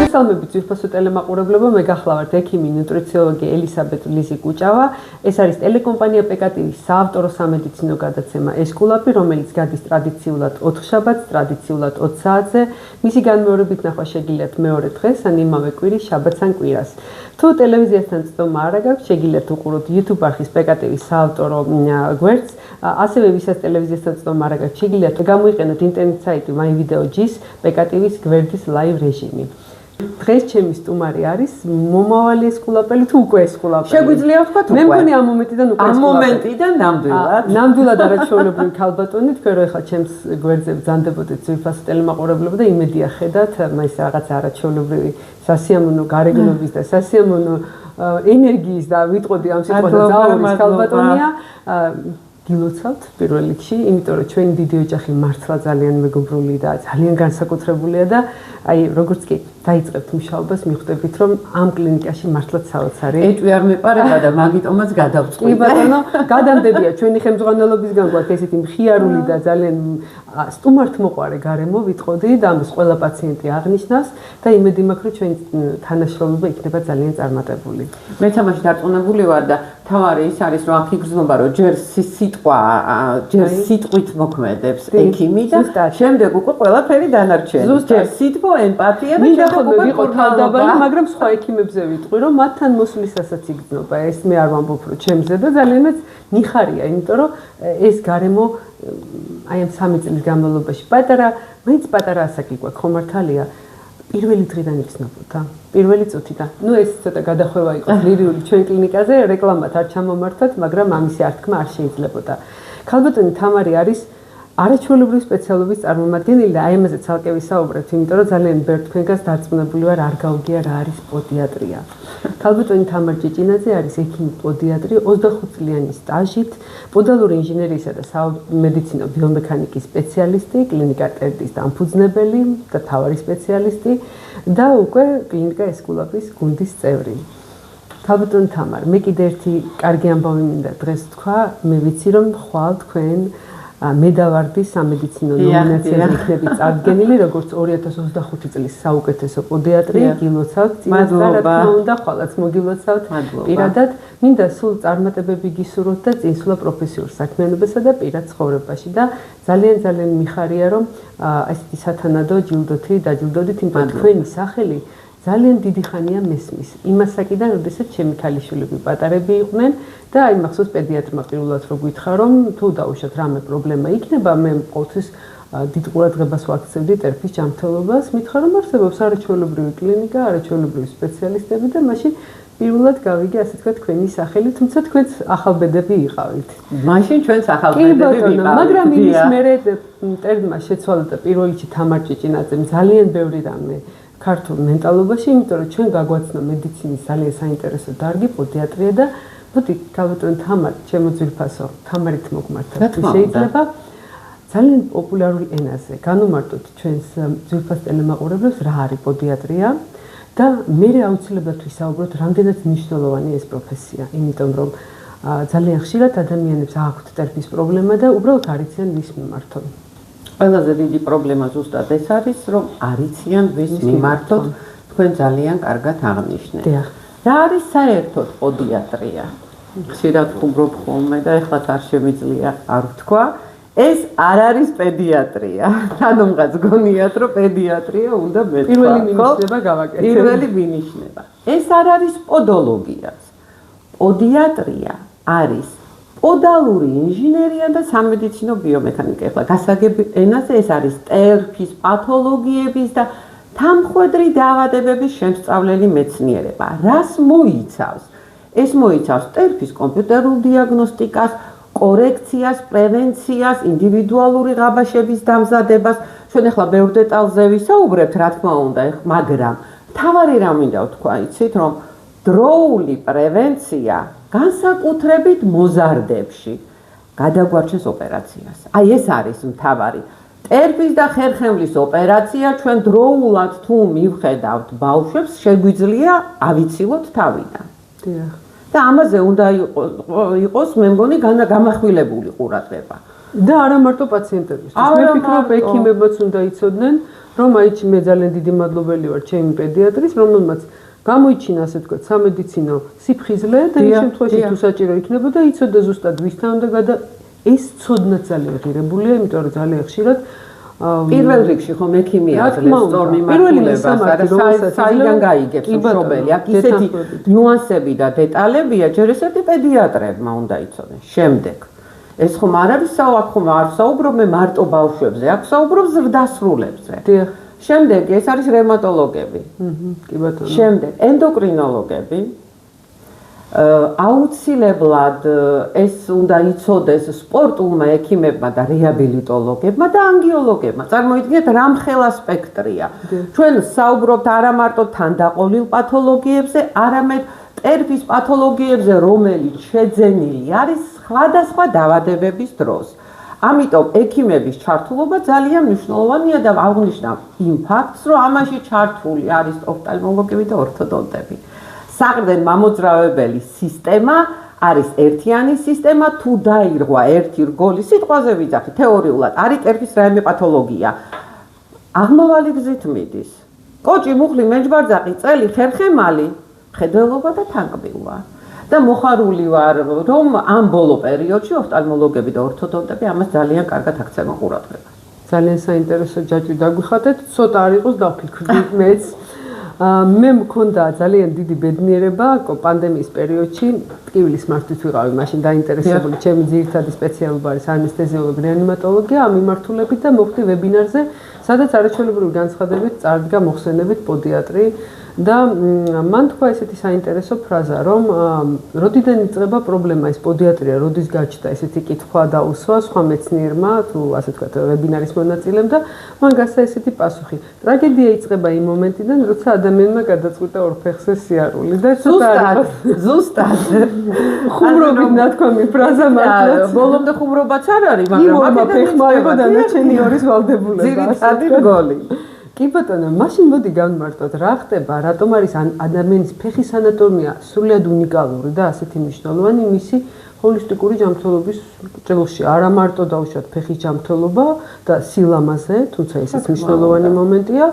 მოგესალმებით ძვირფასო ტელემაყურებლებო, მე გახლავართ ექიმი ნუტრიციოლოგი ელისაბედ ლიზი კუჭავა. ეს არის ტელეკომპანია პეკატივის საავტორო სამედიცინო გადაცემა ესკულაპი, რომელიც გადის ტრადიციულად 4 შაბათს, ტრადიციულად 20 საათზე. მისი განმეორებით ნახვა შეგიძლიათ მეორე დღეს ან იმავე კვირის შაბათს ან კვირას. თუ ტელევიზიასთან ცდომა არ აქვს, შეგიძლიათ უყუროთ YouTube არხის პეკატივის საავტორო გვერდს. ასევე ვისაც ტელევიზიასთან ცდომა არ აქვს, შეგიძლიათ გამოიყენოთ ინტერნეტ საიტი MyVideoJis პეკატივის გვერდის live რეჟიმი. დღეს ჩემი სტუმარი არის მომავალი ესკულაპელი თუ უკვე ესკულაპელი. შეგვიძლია ვთქვათ უკვე. მე მგონი ამ მომენტიდან უკვე ამ მომენტიდან ნამდვილად. ნამდვილად არაჩვეულებრივი ქალბატონი, თქვენ რო ეხლა ჩემს გვერდზე ბრძანდებოდეთ ძვირფასო ტელემაყურებლებო და იმედია ხედავთ, მაინც რაღაც არაჩვეულებრივი სასიამოვნო გარეგნობის და სასიამოვნო ენერგიის და ვიტყოდი ამ სიტყვაზე ძალის ქალბატონია. გილოცავთ პირველ რიგში, იმიტომ რომ ჩვენი დიდი ოჯახი მართლა ძალიან მეგობრული და ძალიან განსაკუთრებულია და აი როგორც კი დაიწყებთ მუშაობას, მიხვდებით რომ ამ კლინიკაში მართლაც საოცარი. ეჭვი არ მეპარება და მაგიტომაც გადავწყვიტე. კი ბატონო, გადამდებია ჩვენი ხელმძღვანელობისგან გვაქვს ესეთი მხიარული და ძალიან სტუმართმოყვარე გარემო ვიტყოდი და ამას ყველა პაციენტი აღნიშნავს და იმედი მაქვს რომ ჩვენი თანაშრომლობა იქნება ძალიან წარმატებული. მეც ამაში დარწმუნებული ვარ და თავარი ის არის რომ აქ იგრძნობა რომ ჯერ სიტყვით მოქმედებს ექიმი და შემდეგ უკვე ყველაფერი დანარჩენი. ჯერ სიტყვა, ემპათია და შემდეგ უკვე ვიყო თავდაბალი, მაგრამ სხვა ექიმებზე ვიტყვი რომ მათთან მოსვლისასაც იგრძნობა. ეს მე არ ვამბობ რომ ჩემზე და ძალიანაც მიხარია, იმიტომ რომ ეს გარემო აი ამ 3 წლის განმავლობაში მაინც პატარა ასაკი გვაქვს, ხო მართალია? პირველი დღიდან იგრძნობოდა, პირველი წუთიდან. ნუ ეს ცოტა გადახვევა იყო ლირიული ჩვენ კლინიკაზე, რეკლამად არ ჩამომართვათ, მაგრამ ამისი ართქმა არ შეიძლებოდა. ქალბატონი თამარი არის არაჩვეულებრივი სპეციალობის წარმომადგენელი და აი ამაზე ცალკე ვისაუბრებთ, იმიტომ რომ ძალიან ბევრი თქვენგანს დარწმუნებული ვარ, არ გაუგია რა არის პოდიატრია. ქალბატონი თამარ ჭეჭინაძე არის ექიმი პოდიატრი 25 წლიანი სტაჟით, პოდალური ინჟინერიისა და სამედიცინო ბიომექანიკის სპეციალისტი, კლინიკა ტერტის დამფუძნებელი და მთავარი სპეციალისტი და უკვე კლინიკა ესკულაპის გუნდის წევრი. ქალბატონი თამარ, მე კიდე ერთი კარგი ამბავი მინდა დღეს თქვა, მე ვიცი რომ ხვალ თქვენ მედავარდი სამედიცინო ნომინაციაზე იქნებით წარდგენილი, როგორც 2025 წლის საუკეთესო პოდიატრი, გილოცავთ წინასწარ რა უნდა ხვალაც მოგილოცავთ პირადად, მინდა სულ წარმატებები გისურვოთ და წინსვლა პროფესიულ საქმიანობასა და პირად ცხოვრებაში და ძალიან მიხარია რომ ესეთი სათანადო ჯილდოთი დაჯილდოდით, იმიტომ რომ თქვენი სახელი ძალიან დიდი ხანია მესმის. იმასაკიდან, როდესაც ჩემი ქალიშვილები პატარები იყვნენ და აი მახსოვს პედიატრმა პირველად რო გითხრა რომ თუ დაუშვათ რამე პრობლემა იქნება, მე ყოველთვის დიდ ყურადღებას ვაქცევდი ტერფის ჯანმრთელობას, მითხრა რომ არსებობს არაჩვეულებრივი კლინიკა, არაჩვეულებრივი სპეციალისტები და მაშინ პირველად გავიგე ასე თქვა თქვენი სახელი, თუმცა თქვენც ახალბედები იყავით. მაშინ ჩვენც ახალბედები ვიყავით. მაგრამ იმის მერე ტერმა შეცვალა და პირველ რიგში თამარ ჭეჭინაძემ ძალიან ბევრი რამე ქართულ მენტალობაში, იმიტომ რომ ჩვენ გაგვაცნო მედიცინის ძალიან საინტერესო დარგი პოდიატრია და მოდი ქალბატონი თამარ, ჩემო ძვირფასო, თამარით მოგმართოთ. შეიძლება ძალიან პოპულარული ენაზე განუმარტოთ ჩვენს ძვირფას ტელემაყურებლებს რა არის პოდიატრია და მე აუცილებლად ვისაუბროთ რამდენად მნიშვნელოვანია ეს პროფესია, იმიტომ რომ ძალიან ხშირად ადამიანებს აქვთ ტერფის პრობლემა და უბრალოდ არ იციან ვის მიმართონ. ყველაზე დიდი პრობლემა ზუსტად ეს არის, რომ არ იციან ვის მიმართოთ, თქვენ ძალიან კარგად აღნიშნეთ. რა არის საერთოდ პოდიატრია? ხშირად ვხუმრობ ხოლმე და ეხლაც არ შემიძლია არ ვთქვა, ეს არ არის პედიატრია. თანუმღაც გონიათ, რომ პედიატრია უნდა მეთქვა. პირველი მინიშნება გავაკეთე. პირველი მინიშნება. ეს არ არის პოდოლოგიაც. პოდიატრია არის პოდალური ინჟინერია და სამედიცინო ბიომექანიკა. ეხლა გასაგები ენაზე ეს არის ტერფის პათოლოგიების და თანმხვედრი დაავადებების შემსწავლელი მეცნიერება. რას მოიცავს? ეს მოიცავს ტერფის კომპიუტერულ დიაგნოსტიკას, კორექციას, პრევენციას, ინდივიდუალური ღაბაშების დამზადებას. ჩვენ ახლა ბევრ დეტალზე ვისაუბრებთ, რა თქმა უნდა, მაგრამ თავარი რა მინდა ვთქვა, იცით, რომ დროული პრევენცია განსაკუთრებით მოზარდებში გადაგვარჩენს ოპერაციას. აი ეს არის მთავარი. ტერფის და ხერხემლის ოპერაცია ჩვენ დროულად თუ მივხედავთ ბავშვებს, შეგვიძლია ავიცილოთ თავიდან. და ამაზე უნდა იყოს მე მგონი გამახვილებული ყურადღება. და არა მარტო პაციენტებისთვის. მე ვფიქრობ, ექიმებიც უნდა იცოდნენ, რომ აი მე ძალიან დიდი მადლობელი ვარ ჩემი პედიატრის, რომელმაც გამოიჩინა ასე ვთქვათ სამედიცინო სიფხიზლე და იმ შემთხვევაში თუ საჭირო იქნებოდა იცოდა ზუსტად ვისთან უნდა ეს ცოდნა ძალიან ღირებულია, იმიტომ რომ ძალიან ხშირად პირველ რიგში ხომ ექიმი აძლევს სწორ მიმართულებას, არა საიდან გაიგებს მშობელი. აქ ისეთი ნიუანსები და დეტალებია, ჯერ ესეთი პედიატრებმა უნდა იცოდნენ. შემდეგ ეს ხომ არ არის აქ ხომ არ საუბრობ მე მარტო ბავშვებზე, აქ საუბრობ ზრდასრულებზე. შემდეგ ეს არის რევმატოლოგები. კი ბატონო. შემდეგ ენდოკრინოლოგები. აუცილებლად ეს უნდა იცოდეს სპორტულმა ექიმებმა და რეაბილიტოლოგებმა და ანგიოლოგებმა. წარმოიდგინეთ რამხელა სპექტრია. ჩვენ საუბრობთ არა მარტო თანდაყოლილ პათოლოგიებზე, არამედ ტერფის პათოლოგიებზე, რომელიც შეძენილი არის სხვადასხვა დაავადებების დროს. ამიტომ ექიმების ჩართულობა ძალიან მნიშვნელოვანია და აღნიშნავ იმ ფაქტს, რომ ამაში ჩართული არის ოფთალმოლოგები და ორთოდონტები. საყრდენ მამოძრავებელი სისტემა არის ერთიანი სისტემა, თუ დაირღვა ერთი რგოლი, სიტყვაზე ვიძახი, თეორიულად არის ტერფის რაიმე პათოლოგია. აღმავალი გზით მიდის. კოჭი, მუხლი, მეჯბარძაყი, წელი, ხერხემალი, მხედველობა და თანკბილვა. და მოხარული ვარ, რომ ამ ბოლო პერიოდში ოფთალმოლოგები და ორთოდონტები ამას ძალიან კარგად აქცევენ ყურადღებას. ძალიან საინტერესო ჯაჭვი დაგვიხატეთ, ცოტა არ იყოს დავფიქრდით მეც. მე მქონდა ძალიან დიდი ბედნიერება პანდემიის პერიოდში ტკივილის მართვის ვიყავი, მაშინ დაინტერესებული ჩემი ძირითადი სპეციალობა არის ანესთეზიოლოგი, რეანიმატოლოგია, ამ მიმართულებით და მოხდი ვებინარზე, სადაც არაჩვეულებრივი განცხადებით წარდგა მოხსენებით პოდიატრი და მან თქვა ესეთი საინტერესო ფრაზა, რომ როდიდან იწყება პრობლემა ეს პოდიატრია, როდის გაჩნდა ესეთი კითხვა და უსვა სხვა მეცნიერმა, თუ ასე ვთქვათ, ვებინარის მონაწილემ და მან გასცა ესეთი პასუხი. ტრაგედია იწყება იმ მომენტიდან, როცა ადამიანმა გადაწყვიტა ორფეხზე სიარული და ზუსტად ხუმრობით ნათქვამი ფრაზა მართლაც ბოლომდე ხუმრობაც არ არის, მაგრამ მაგა ფეხმა იყო დანარჩენი ორის ვალდებულება. ძირითადი რგოლი. კი ბატონო, მაშინ მოდი განმარტოთ, რა ხდება, რატომ არის ადამიანის ფეხის ანატომია სრულიად უნიკალური და ასეთი მნიშვნელოვანი მისი ჰოლისტიკური ჯანმრთელობის ჭრილში. არა მარტო დავუშვათ ფეხის ჯანმრთელობა და სილამაზე, თუმცა ესეც მნიშვნელოვანი მომენტია,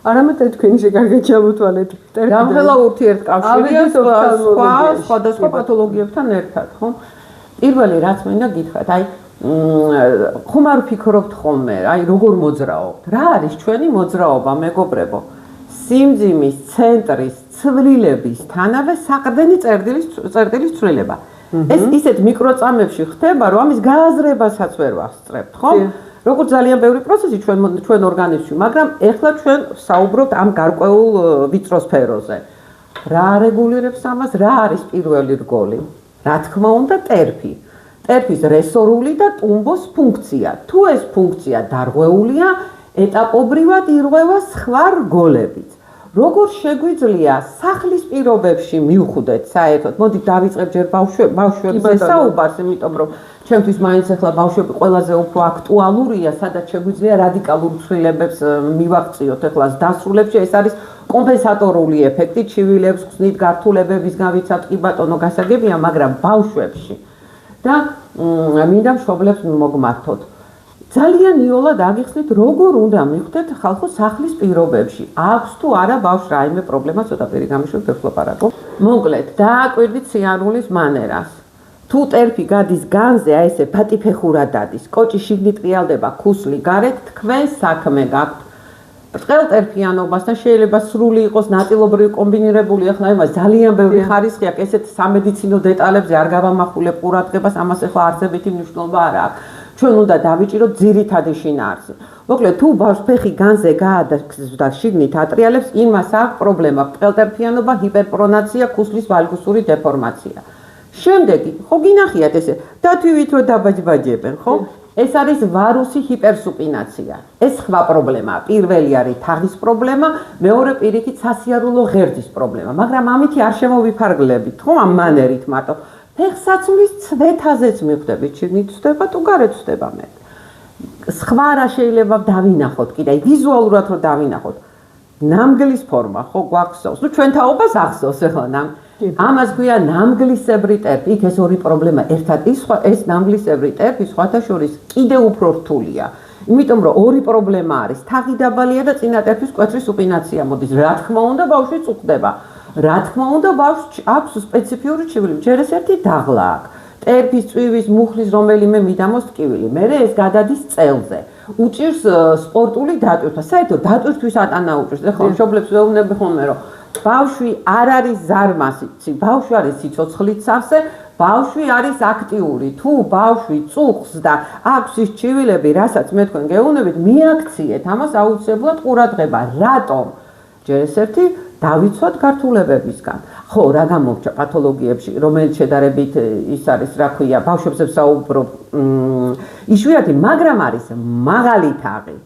არამედ თქვენი შეგარგეთ ჩამოთვალეთ. რამხელა ურთიერთკავშირია სხვადასხვა პათოლოგიებთან ერთად, ხო? პირველი რაც მინდა გითხრათ, აი ხომ არ ვფიქრობთ ხოლმე, აი როგორ მოძრაობთ? რა არის ჩვენი მოძრაობა, მეგობრებო? სიმძიმის ცენტრის ცვლილebisთანავე საყრდენი წერტილის ცვლილება. ეს ისეთ მიკროწამებში ხდება, რომ ამის გააზრებასაც ვერ ვახსწრებთ, ხო? როგორც ძალიან ბევრი პროცესი ჩვენ ორგანიზმში, მაგრამ ეხლა ჩვენ საუბრობთ ამ გარკვეულ ვიწრო სფეროზე. რა რეგულირებს ამას? რა არის პირველი რგოლი? რა თქმა უნდა, ტერფი. ტერფის რესორული და ტუმბოს ფუნქცია. თუ ეს ფუნქცია დარღვეულია, ეტაპობრივად ირღვევა სხვა რგოლებიც. როგორ შეგვიძლია სახლის პირობებში მივხვდეთ საერთოდ? მოდით დავიწყებ ჯერ ბავშვებზე საუბარს, იმიტომ რომ ჩემთვის მაინც ახლა ბავშვები ყველაზე უფრო აქტუალურია, სადაც შეგვიძლია რადიკალურ ცვლილებებს მივაღწიოთ ახლა დასრულებში. ეს არის კომპენსატორული ეფექტი, ჩივილებს, ხსნით გართულებებისგან ვიცავთ, კი ბატონო, გასაგებია, მაგრამ ბავშვებში და მინდა მშობლებს მოგმართოთ. ძალიან იოლად აგიხსნით, როგორ უნდა მივხვდეთ ხალხო სახლის პირობებში. აქვს თუ არა ბავშვს რაიმე პრობლემა, ცოტა პირი გამიშვებთ, ერთ ვლაპარაკო. მოკლედ, დააკვირდით სიარულის მანერას. თუ ტერფი გადის განზე, აი ესე ფატიფეხურად დადის, კოჭი შიგნით ყიალდება, ქუსლი გარეთ, თქვენ საქმე გაქვთ. ბრწყელტერფიანობასთან შეიძლება სრული იყოს, ნაწილობრივი კომბინირებული, ახლა იმას ძალიან ბევრი ხარისხი აქვს, ესეთ სამედიცინო დეტალებზე არ გავამახვილებ ყურადღებას, ამას ახლა არცებითი მნიშვნელობა არ აქვს. ჩვენ უნდა დავიჭიროთ ძირითადი შინაარსი. მოკლედ, თუ ბავშვს ფეხი განზე გაადას და შიგნით ატრიალებს, იმას აქვს პრობლემა, ბრწყელტერფიანობა, ჰიპერპრონაცია, ქუსლის ვალგუსური დეფორმაცია. შემდეგი, ხო გინახიათ ესე, დათვივით რომ დაბაჯბაჯებენ, ხო? ეს არის ვარუსი ჰიპერსუპინაცია. ეს სხვა პრობლემაა. პირველი არის თაღის პრობლემა, მეორე პირიქით სასიარულო ღერძის პრობლემა, მაგრამ ამითი არ შემოვიფარგლებით, ხო, ამ მანერით მარტო. ფეხსაცმლის ცვეთაზეც მივხვდებით, შიგნით ვსდება, თუ გარეთ ვსდება მე. სხვა რა შეიძლება დავინახოთ, კიდე ვიზუალურად რომ დავინახოთ. ნამგლის ფორმა, ხო, გვახსოვს. ნუ ჩვენ თაობას ახსოვს ახლა ამას ქვია ნამგლისებრი ტერფი, იქ ეს ორი პრობლემა ერთად ეს ნამგლისებრი ტერფი სხვათა შორის კიდევ უფრო რთულია. იმიტომ რომ ორი პრობლემა არის, თაღი დაბალია და წინა ტერფის კვეთრის სუპინაცია მოდის. რა თქმა უნდა, ბავშვი წუხდება. რა თქმა უნდა, ბავშვს აქვს სპეციფიური ჩივილი, ჯერ ეს ერთი დაღლა აქვს. ტერფის, წვივის, მუხლის რომელიმე მიდამოს ტკივილი. მერე ეს გადადის წელზე. უჭირს სპორტული დატვირთვა. საერთოდ დატვირთვის ატანა უჭირს. ეხლა მშობლებს ვეუბნები ხოლმე რომ ბავშვი არ არის ზარმასი, ბავშვი არის სიცოცხლით სავსე, ბავშვი არის აქტიური. თუ ბავშვი წუხს და აქვს ის ჩივილები, რასაც მე თქვენ გეუბნებით, მიაქციეთ ამას აუცილებლად ყურადღება. რატომ? ჯერ ეს ერთი დავიცვათ გართულებებისგან. ხო, რა გამორჩა პათოლოგიებში, რომელიც შედარებით ის არის, რა ქვია, ბავშვებზე ვსაუბრობ, იშვიათი, მაგრამ არის მაღალი თაღი.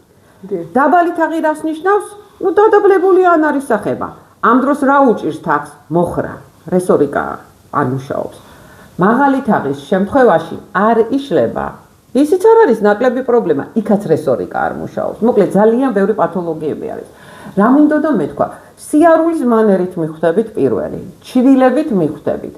დაბალი თაღი რას ნიშნავს? ნუ დადაბლებული ან არის სახება. ამ დროს რა უჭირს თაღს? მოხრა, რესორიკა არ მუშაობს. მაღალი თაღის შემთხვევაში არ იშლება. ისიც არ არის ნაკლები პრობლემა, იქაც რესორიკა არ მუშაობს. მოკლედ ძალიან ბევრი პათოლოგიები არის. რა მინდოდა მეთქვა? სიარულის მანერით მიხვდებით პირველი, ჩივილებით მიხვდებით,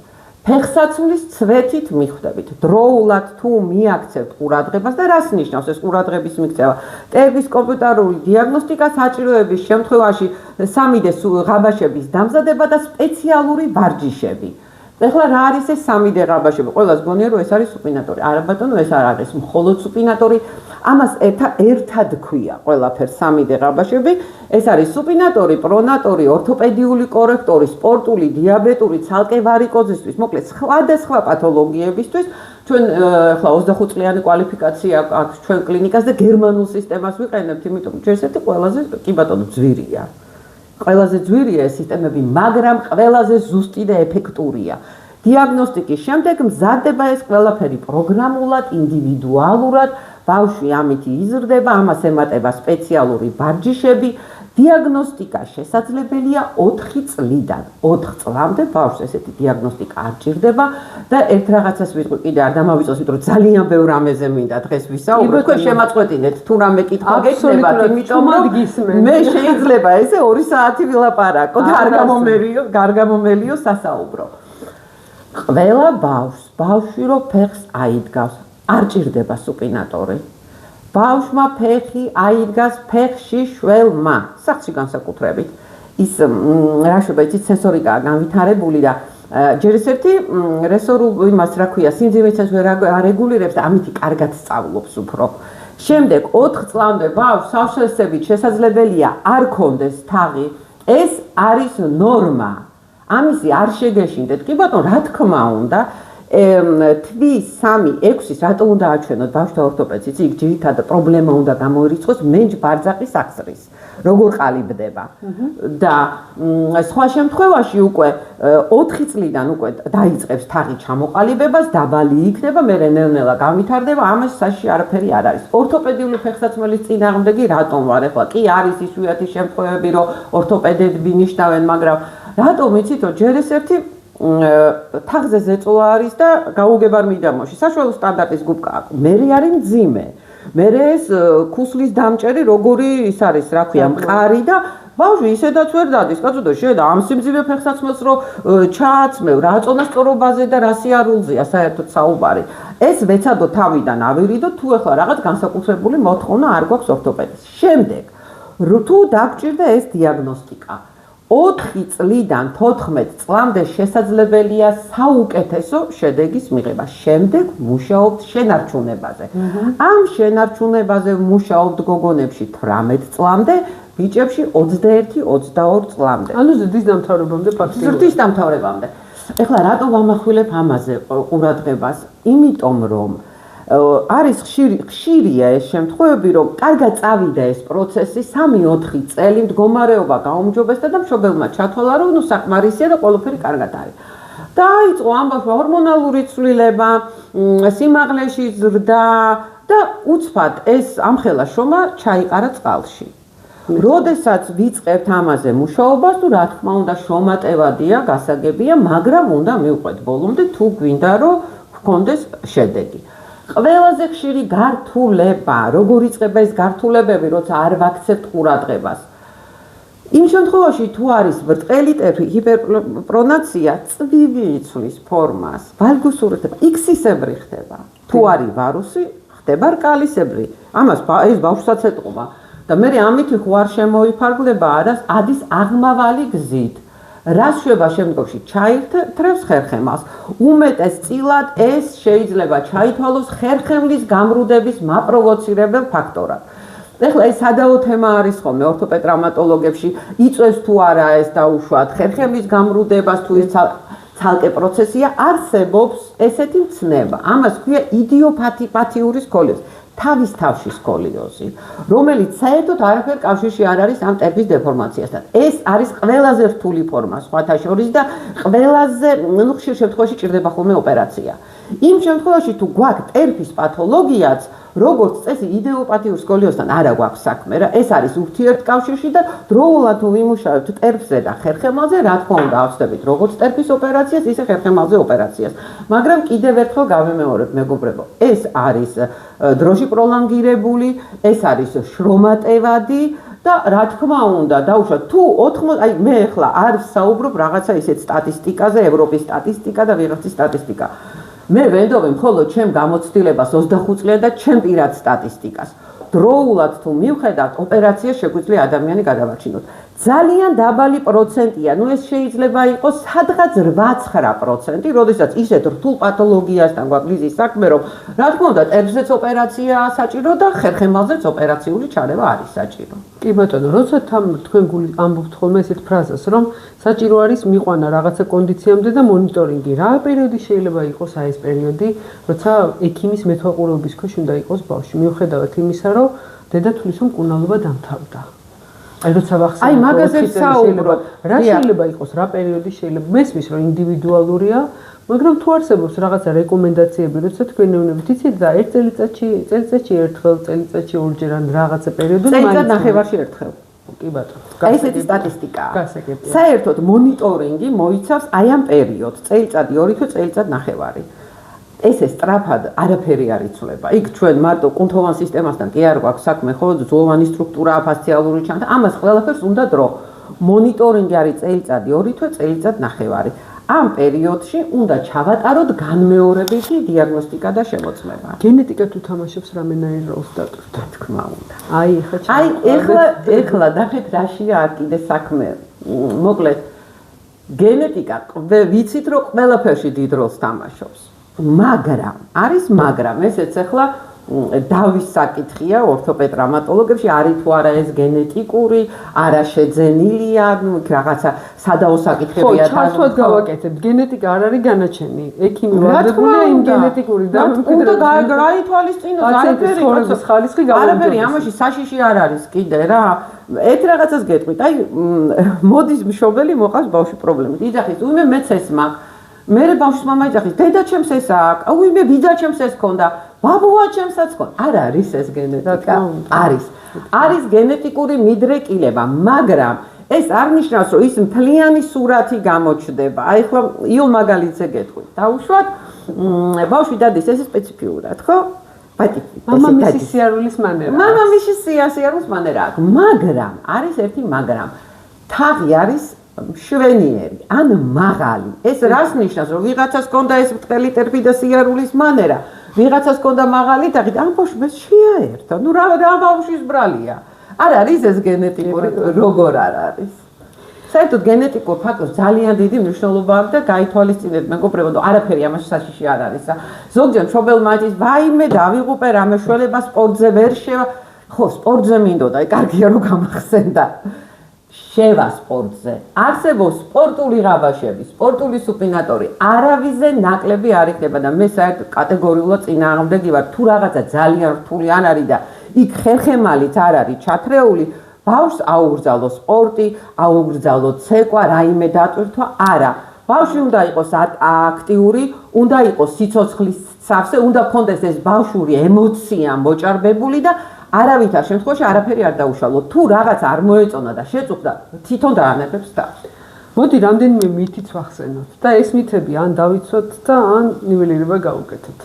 ფეხსაცმლის ცვეთით მიხვდებით, დროულად თუ მიაქცევთ ყურადღებას და რას ნიშნავს ეს ყურადღების მიქცევა? ტერფის კომპიუტერული დიაგნოსტიკა საჭიროების შემთხვევაში 3D ღაბაშების დამზადება და სპეციალური ვარჯიშები. ეხლა რა არის ეს 3D ღაბაშები? ყველას გონია რომ ეს არის სუპინატორი. არა ბატონო, ეს არ არის მხოლოდ სუპინატორი. ამას ერთად ქვია ყველაფერს 3D ღაბაშები. ეს არის სუპინატორი, პრონატორი, ორთოპედიული კორექტორი, სპორტული, დიაბეტური, ცალკე ვარიკოზისთვის, მოკლედ სხვადასხვა პათოლოგიებისთვის. ჩვენ ახლა 25 წლიანი კვალიფიკაცია აქვს ჩვენ კლინიკას და გერმანულ სისტემას ვიყენებთ, იმიტომ რომ ერთ-ერთი ყველაზე კი ბატონო ძვირია. ყველაზე ძვირია ეს სისტემები, მაგრამ ყველაზე ზუსტი და ეფექტურია. დიაგნოსტიკის შემდეგ მზადდება ეს ყველაფერი პროგრამულად, ინდივიდუალურად, ბავშვი ამით იზრდება, ამას ემატება სპეციალური ვარჯიშები. დიაგნოსტიკა შესაძლებელია 4 წლიდან 4 წლამდე ბავშვს ესეთი დიაგნოსტიკა არ ჭირდება და ერთ რაღაცას ვიტყვი კიდე არ დამავიწყოს, იმიტომ რომ ძალიან ბევრ ამეზე მინდა დღეს ვისაუბროთ. თქვენ შემაწყვეტინეთ თუ რამე კითხვა გექნებათ, იმიტომ რომ მე შეიძლება ესე 2 საათი ვილაპარაკო და არ გამომელიო სასაუბრო. ყველა ბავშვი რო ფეხს აიდგავს, არ ჭირდება სუპინატორი. ბავშვმა ფეხი აიდგას ფეხში შველმა, სახლში განსაკუთრებით. ის რა შეიძლება იცით სენსორიკაა განვითარებული და ჯერ ეს ერთი რესორულ იმას რა ქვია, სიმძიმესაც ვერ არეგულირებს და ამით კარგად სწავლობს უფრო. შემდეგ 4 წლამდე ბავშვს სავსესებით შესაძლებელია არ ქონდეს თაღი. ეს არის ნორმა. ამისი არ შეგეშინდეთ. კი ბატონო, რა თქმა უნდა, თვის 3-6-ის რატო უნდა აჩვენოთ ბავშვთა ორთოპედს? იქ ძირითადად პრობლემა უნდა გამოირიცხოს მენჯ-ბარძაყის აღწრის. როგორ ყალიბდება. და სხვა შემთხვევაში უკვე 4 წლიდან უკვე დაიწყებს თაღი ჩამოყალიბებას, დაბალი იქნება, მერე ნელ-ნელა განვითარდება, ამას საშიში არაფერი არ არის. ორთოპედიული ფეხსაცმლის წინააღმდეგი რატომ ვარ? ახლა კი არის იშვიათი შემთხვევები, რომ ორთოპედები ნიშნავენ, მაგრამ რატომ იცით, რომ ჯერ ეს ერთი თაღზე ზეწოლა არის და გაუგებარ მიდამოში. საშუალო სტანდარტის გუბკა აქვს. მერე არის მძიმე. მერე ეს ქუსლის დამჭერი როგორი ის არის, რა ქვია, მყარი და ბავშვი ისედაც ვერ დადის. კაცო, შედა ამ სიმძიმე ფეხსაცმელს რო ჩააცმევ, რა წონასწორობაზე და რა სიარულზეა საერთოდ საუბარი. ეს ვეცადო თავიდან ავირიდო, თუ ახლა რაღაც განსაკუთრებული მოთხოვნა არ გვაქვს ორთოპედს. შემდეგ, თუ დაგჭირდა ეს დიაგნოსტიკა 4 წლიდან 14 წლამდე შესაძლებელია საუკეთესო შედეგის მიღება. შემდეგ მუშაობთ შენარჩუნებაზე. ამ შენარჩუნებაზე მუშაობთ გოგონებში 18 წლამდე, ბიჭებში 21-22 წლამდე. ანუ ზრდის დამთავრებამდე ფაქტიურად. ზრდის დამთავრებამდე. ეხლა რატო ვამახვილებ ამაზე ყურადღებას? იმიტომ რომ არის ხშირია ეს შემთხვევები, რომ კარგად წავიდა ეს პროცესი 3-4 წელი მდგომარეობა გაუმჯობესდა და მშობელმა ჩათვალა, რომ ნუ საკმარისია და ყველაფერი კარგად არის. დაიწყო ამბავშვა ჰორმონალური ცვლილება, სიმაღლეში ზრდა და უცბად ეს ამხელა შრომა ჩაიყარა წყალში. როდესაც ვიწყებთ ამაზე მუშაობას, თუ რა თქმა უნდა შრომატევადია, გასაგებია, მაგრამ უნდა მივყვეთ ბოლომდე, თუ გვინდა რომ გქონდეს შედეგი. ყველაზე ხშირი გართულება, როგორ იწყება ეს გართულებები, როცა არ ვაქცევთ ყურადღებას. იმ შემთხვევაში თუ არის ბრტყელი ტერფი, ჰიპერპრონაცია, წვივი იცვლის ფორმას, ვალგუსურდება, X-ისებრი ხდება. თუ არის ვარუსი, ხდება რკალისებრი. ამას ეს ბავშვსაც ეტყობა და მე ამით ხო არ შემოიფარგლება არას ადის აღმავალი გზით. რას შვება შემდგომში ჩაირთრევს ხერხემალს. უმეტესწილად ეს შეიძლება ჩაითვალოს ხერხემლის გამრუდების მაპროვოცირებელ ფაქტორად. ეხლა ეს სადაო თემა არის ხოლმე ორთოპედრამატოლოგებში, იწვევს თუ არა ეს დაუშვათ ხერხემლის გამრუდებას თუ ეს ცალკე პროცესია, არსებობს ესეთი მცნება. ამას ქვია იდიოპათიური სკოლიოზი. თავის თავში სკოლიოზი, რომელიც საერთოდ არაფერ კავშირში არ არის ამ ტერფის დეფორმაციასთან. ეს არის ყველაზე რთული ფორმა სხვათა შორის და ყველაზე, ხშირ შემთხვევაში ჭირდება ხოლმე ოპერაცია. იმ შემთხვევაში თუ გვაქვს ტერფის პათოლოგიაც, როგორც წესი იდეოპათიურ სკოლიოზთან არა გვაქვს საქმე რა, ეს არის ურთიერთკავშირში და დროულად თუ ვიმუშავებთ ტერფზე და ხერხემალზე, რა თქმა უნდა ავხსნებით როგორც ტერფის ოპერაციას, ისე ხერხემალზე ოპერაციას. მაგრამ კიდევ ერთხელ გავიმეორებ მეგობრებო, ეს არის დროში პროლონგირებული, ეს არის შრომატევადი და რა თქმა უნდა, დაუშვათ თუ 80, აი მე ახლა არ საუბრობ რაღაცა ისეთ სტატისტიკაზე, ევროპის სტატისტიკა და ვიღაცის სტატისტიკა. მე ვენდობი მხოლოდ ჩემ გამოცდილებას 25 წლიან და ჩემ პირად სტატისტიკას. დროულად თუ მივხედავთ, ოპერაცია შეგვიძლია ადამიანი გადავარჩინოთ. ძალიან დაბალი პროცენტია, ნუ ეს შეიძლება იყოს სადღაც 8-9%, როდესაც ისეთ რთულ პათოლოგიასთან გვაქვს ლიზის საქმე, რომ რა თქმა უნდა, ტერფზეც ოპერაციაა საჭირო და ხერხემალზეც ოპერაციული ჩარევა არის საჭირო. კი ბატონო, როცა თქვენ გული ამბობთ ხოლმე ესეთ ფრაზას, რომ საჭირო არის მიყვანა რაღაცა კონდიციამდე და მონიტორინგი. რა პერიოდი შეიძლება იყოს აი ეს პერიოდი, როცა ექიმის მეთვალყურეობის ქვეშ უნდა იყოს ბავშვი, მიუხედავად იმისა, რომ დედათვლის მკურნალობა დამთავრდა. აი როცა ვახსენე, აი მაგაზე საუბრობ. რა შეიძლება იყოს, რა პერიოდი შეიძლება? მესმის რომ ინდივიდუალურია, მაგრამ თუ არსებობს რაღაცა რეკომენდაციები, როცა თქვენ ეუბნებით, იცით და ერთ წელიწადში ერთხელ, წელიწადში ორჯერ ან რაღაცა პერიოდი წელიწად ნახევარში ერთხელ. კი ბატონო. ესეთი სტატისტიკაა. საერთოდ მონიტორინგი მოიცავს აი ამ პერიოდს, წელიწადი 2 თუ წელიწად ნახევარი. ესე სწრაფად არაფერი არ იცვლება. იქ ჩვენ მარტო კუნთოვან სისტემასთან კი არ გვაქვს საქმე, ხო, ძვლოვანი სტრუქტურაა, ფასციალური ჩანთა. ამას ყველაფერს უნდა დრო. მონიტორინგი არის წელიწადი 2 თუ წელიწად ნახევარი. ამ პერიოდში უნდა ჩავატაროთ განმეორებითი დიაგნოსტიკა და შემოწმება. გენეტიკა თუ თამაშობს რამენაირ როლს დაკვრით? რა თქმა უნდა. აი ეხლა ნახეთ რაშია არ კიდე საქმე. მოკლედ გენეტიკა ვიცით რომ ყველაფერში დიდ როლს თამაშობს. მაგრამ ესეც ახლა დავის საკითხია ორთოპედრამატოლოგებში, არის თუ არა ეს გენეტიკური, არა შეძენილია, რაღაცა სადაო საკითხებია. ხო, ჩართვად გავაკეთებთ. გენეტიკა არ არის განაჩენი. ექიმი ვალდებულია იმ გენეტიკური და უნდა გაითვალისწინოს არაფერი ხორების ხალისხი გავაკეთოთ. არაფერი ამაში საშიში არ არის კიდე რა. ერთ რაღაცას გეტყვით. აი მოდის მშობელი მოყავს ბავშვი პრობლემით. იძახის, უიმე მეც ეს მაქვს. მე ბავშვის მამა იძახის, დედა ჩემს ეს აქვს. უიმე ბიძა ჩემს ეს ქონდა. ბაბუა ჩემსაც ქონდა. არ არის ეს გენეტიკა. არის გენეტიკური მიდრეკილება, მაგრამ ეს არ ნიშნავს, რომ ის მთლიანი სურათი გამოჩნდება. აი ხო, იო მაგალითზე გეტყვით. დაუშვათ, ბავშვი დადის ეს სპეციფიურად, ხო? მამამისის სიარულის მანერა. მამამისის სიარულის მანერა აქვს, მაგრამ არის ერთი მაგრამ. თაღი არის შვენიერი, ან მაღალი. ეს რას ნიშნავს, რომ ვიღაცას ქონდა ეს ბრტყელი ტერფი და სიარულის მანერა, ვიღაცას ქონდა მაღალი თაღი და ამ ბავშვს შეაერთო. ნუ რა ბავშვის ბრალია. არ არის ეს გენეტიკური, როგორ არ არის. საერთოდ გენეტიკურ ფაქტორს ძალიან დიდი მნიშვნელობა აქვს და გაითვალისწინეთ მეგობრებო, არაფერი ამაში საშიში არ არის. ზოგჯერ მშობელმა იცის, ვაიმე დავიღუპე რამე შველება სპორტზე ვერ შევა. ხო, სპორტზე მინდოდა, კარგია რომ გამახსენდა. შევა სპორტზე. არსებობს სპორტული ღაბაშები, სპორტული სუპინატორი, არავიზე ნაკლები არ იქნება და მე საერთოდ კატეგორიულად წინააღმდეგი ვარ, თუ რაღაცა ძალიან რთული არ არის და იქ ხერხემალით არ არის ჩათრეული, ბავშვს აუგრძალო სპორტი, აუგრძალო ცეკვა, რაიმე დატვირთვა, არა. ბავშვი უნდა იყოს აქტიური, უნდა იყოს სიცოცხლის სავსე, უნდა ქონდეს ეს ბავშვური ემოცია მოჭარბებული და არავითარ შემთხვევაში არაფერი არ დაუშალო. თუ რაღაც არ მოეწონა და შეწუხდა, თვითონ დაანებებს თავს. მოდი რამდენიმე მითიც ვახსენოთ და ეს მითები ან დავიცვათ და ან ნიველირება გავუკეთოთ.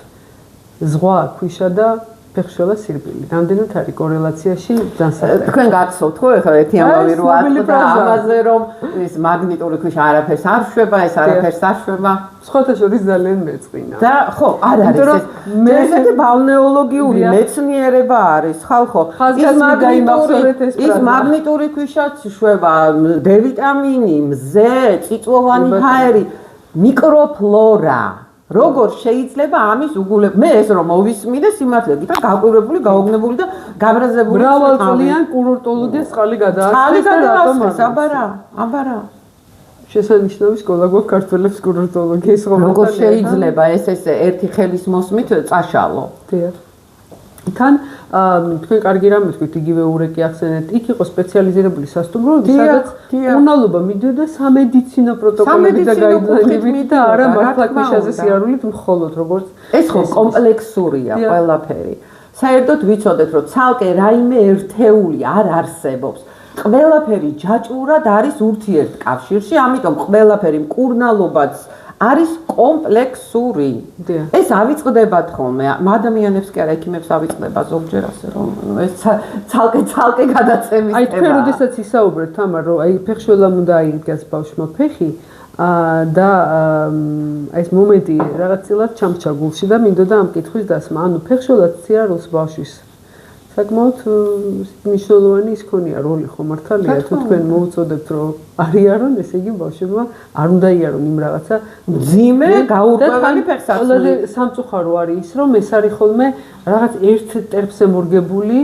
ზღვა, ქვიშა და ფეხშველა სირბილი. რამდენად არის კორელაციაში განსხვავება? თქვენ გახსოვთ ხო ეხლა ერთი ამბავი რო ატყდა ამაზე რომ ის მაგნიტური ქვიშა არაფერს არ შვება, ეს არაფერს არ შვება. სხვათა შორის ძალიან მეწყინა. და ხო, არ არის ეს. ესეთი ბალნეოლოგიური მეცნიერება არის, ხალხო. ის მაგნიტური ქვიშაც შვება, D ვიტამინი, მზე, წიწვოვანი ჰაერი, მიკროფლორა. როგორ შეიძლება ამის უგულებ მე ეს რომ მოვისმინე სიმართლე გითხრა გაკვირვებული, გაოგნებული და გაბრაზებული მრავალწლიან კურორტოლოგიას წყალი გადაასწრეს და რატომ აბარა შესანიშნავი სკოლა გვაქვს ქართველებს კურორტოლოგიის სკოლა როგორ შეიძლება ეს ერთი ხელის მოსმით წაშალო დიახ თან თქვენ კარგი რამე თქვით იგივე ურეკი ახსენეთ იქ იყო სპეციალიზირებული სასტუმროები სადაც უნალობა მიდიოდა სამედიცინო პროტოკოლებით და გაიდანებით და არა მართლა ქვიშაზე სიარულით მხოლოდ როგორც ეს ხო კომპლექსურია ყველაფერი საერთოდ ვიცოდეთ რომ ცალკე რაიმე ერთეული არ არსებობს ყველაფერი ჯაჭვურად არის ურთიერთკავშირში ამიტომ ყველაფერი მკურნალობაც არის კომპლექსური. ეს ავიწყდებათ ხოლმე. ადამიანებს კი არა, ექიმებს ავიწყდება ზოგჯერ ასე რომ ეს ცალკე გადაცემის აი თქვენ როდესაც ისაუბრეთ თამარ რომ აი ფეხშველამ უნდა აიღოს ბავშვმა ფეხი და ეს მომენტი რაღაცილად ჩამჩა გულში და მინდოდა ამ კითხვის დასმა. ანუ ფეხშველად სიარულს ბავშვის საკმაოდ მნიშვნელოვანი ის ქონია როლი ხო მართალია თუ თქვენ მოუწოდებთ რომ არიარონ ესე იგი ბავშვებმა არ უნდა იარონ იმ რაღაცა მძიმე გაურკვეველი ფეხსაცმელი ყველაზე სამწუხარო არის ის რომ ეს არის ხოლმე რაღაც ერთ ტერფზე მორგებული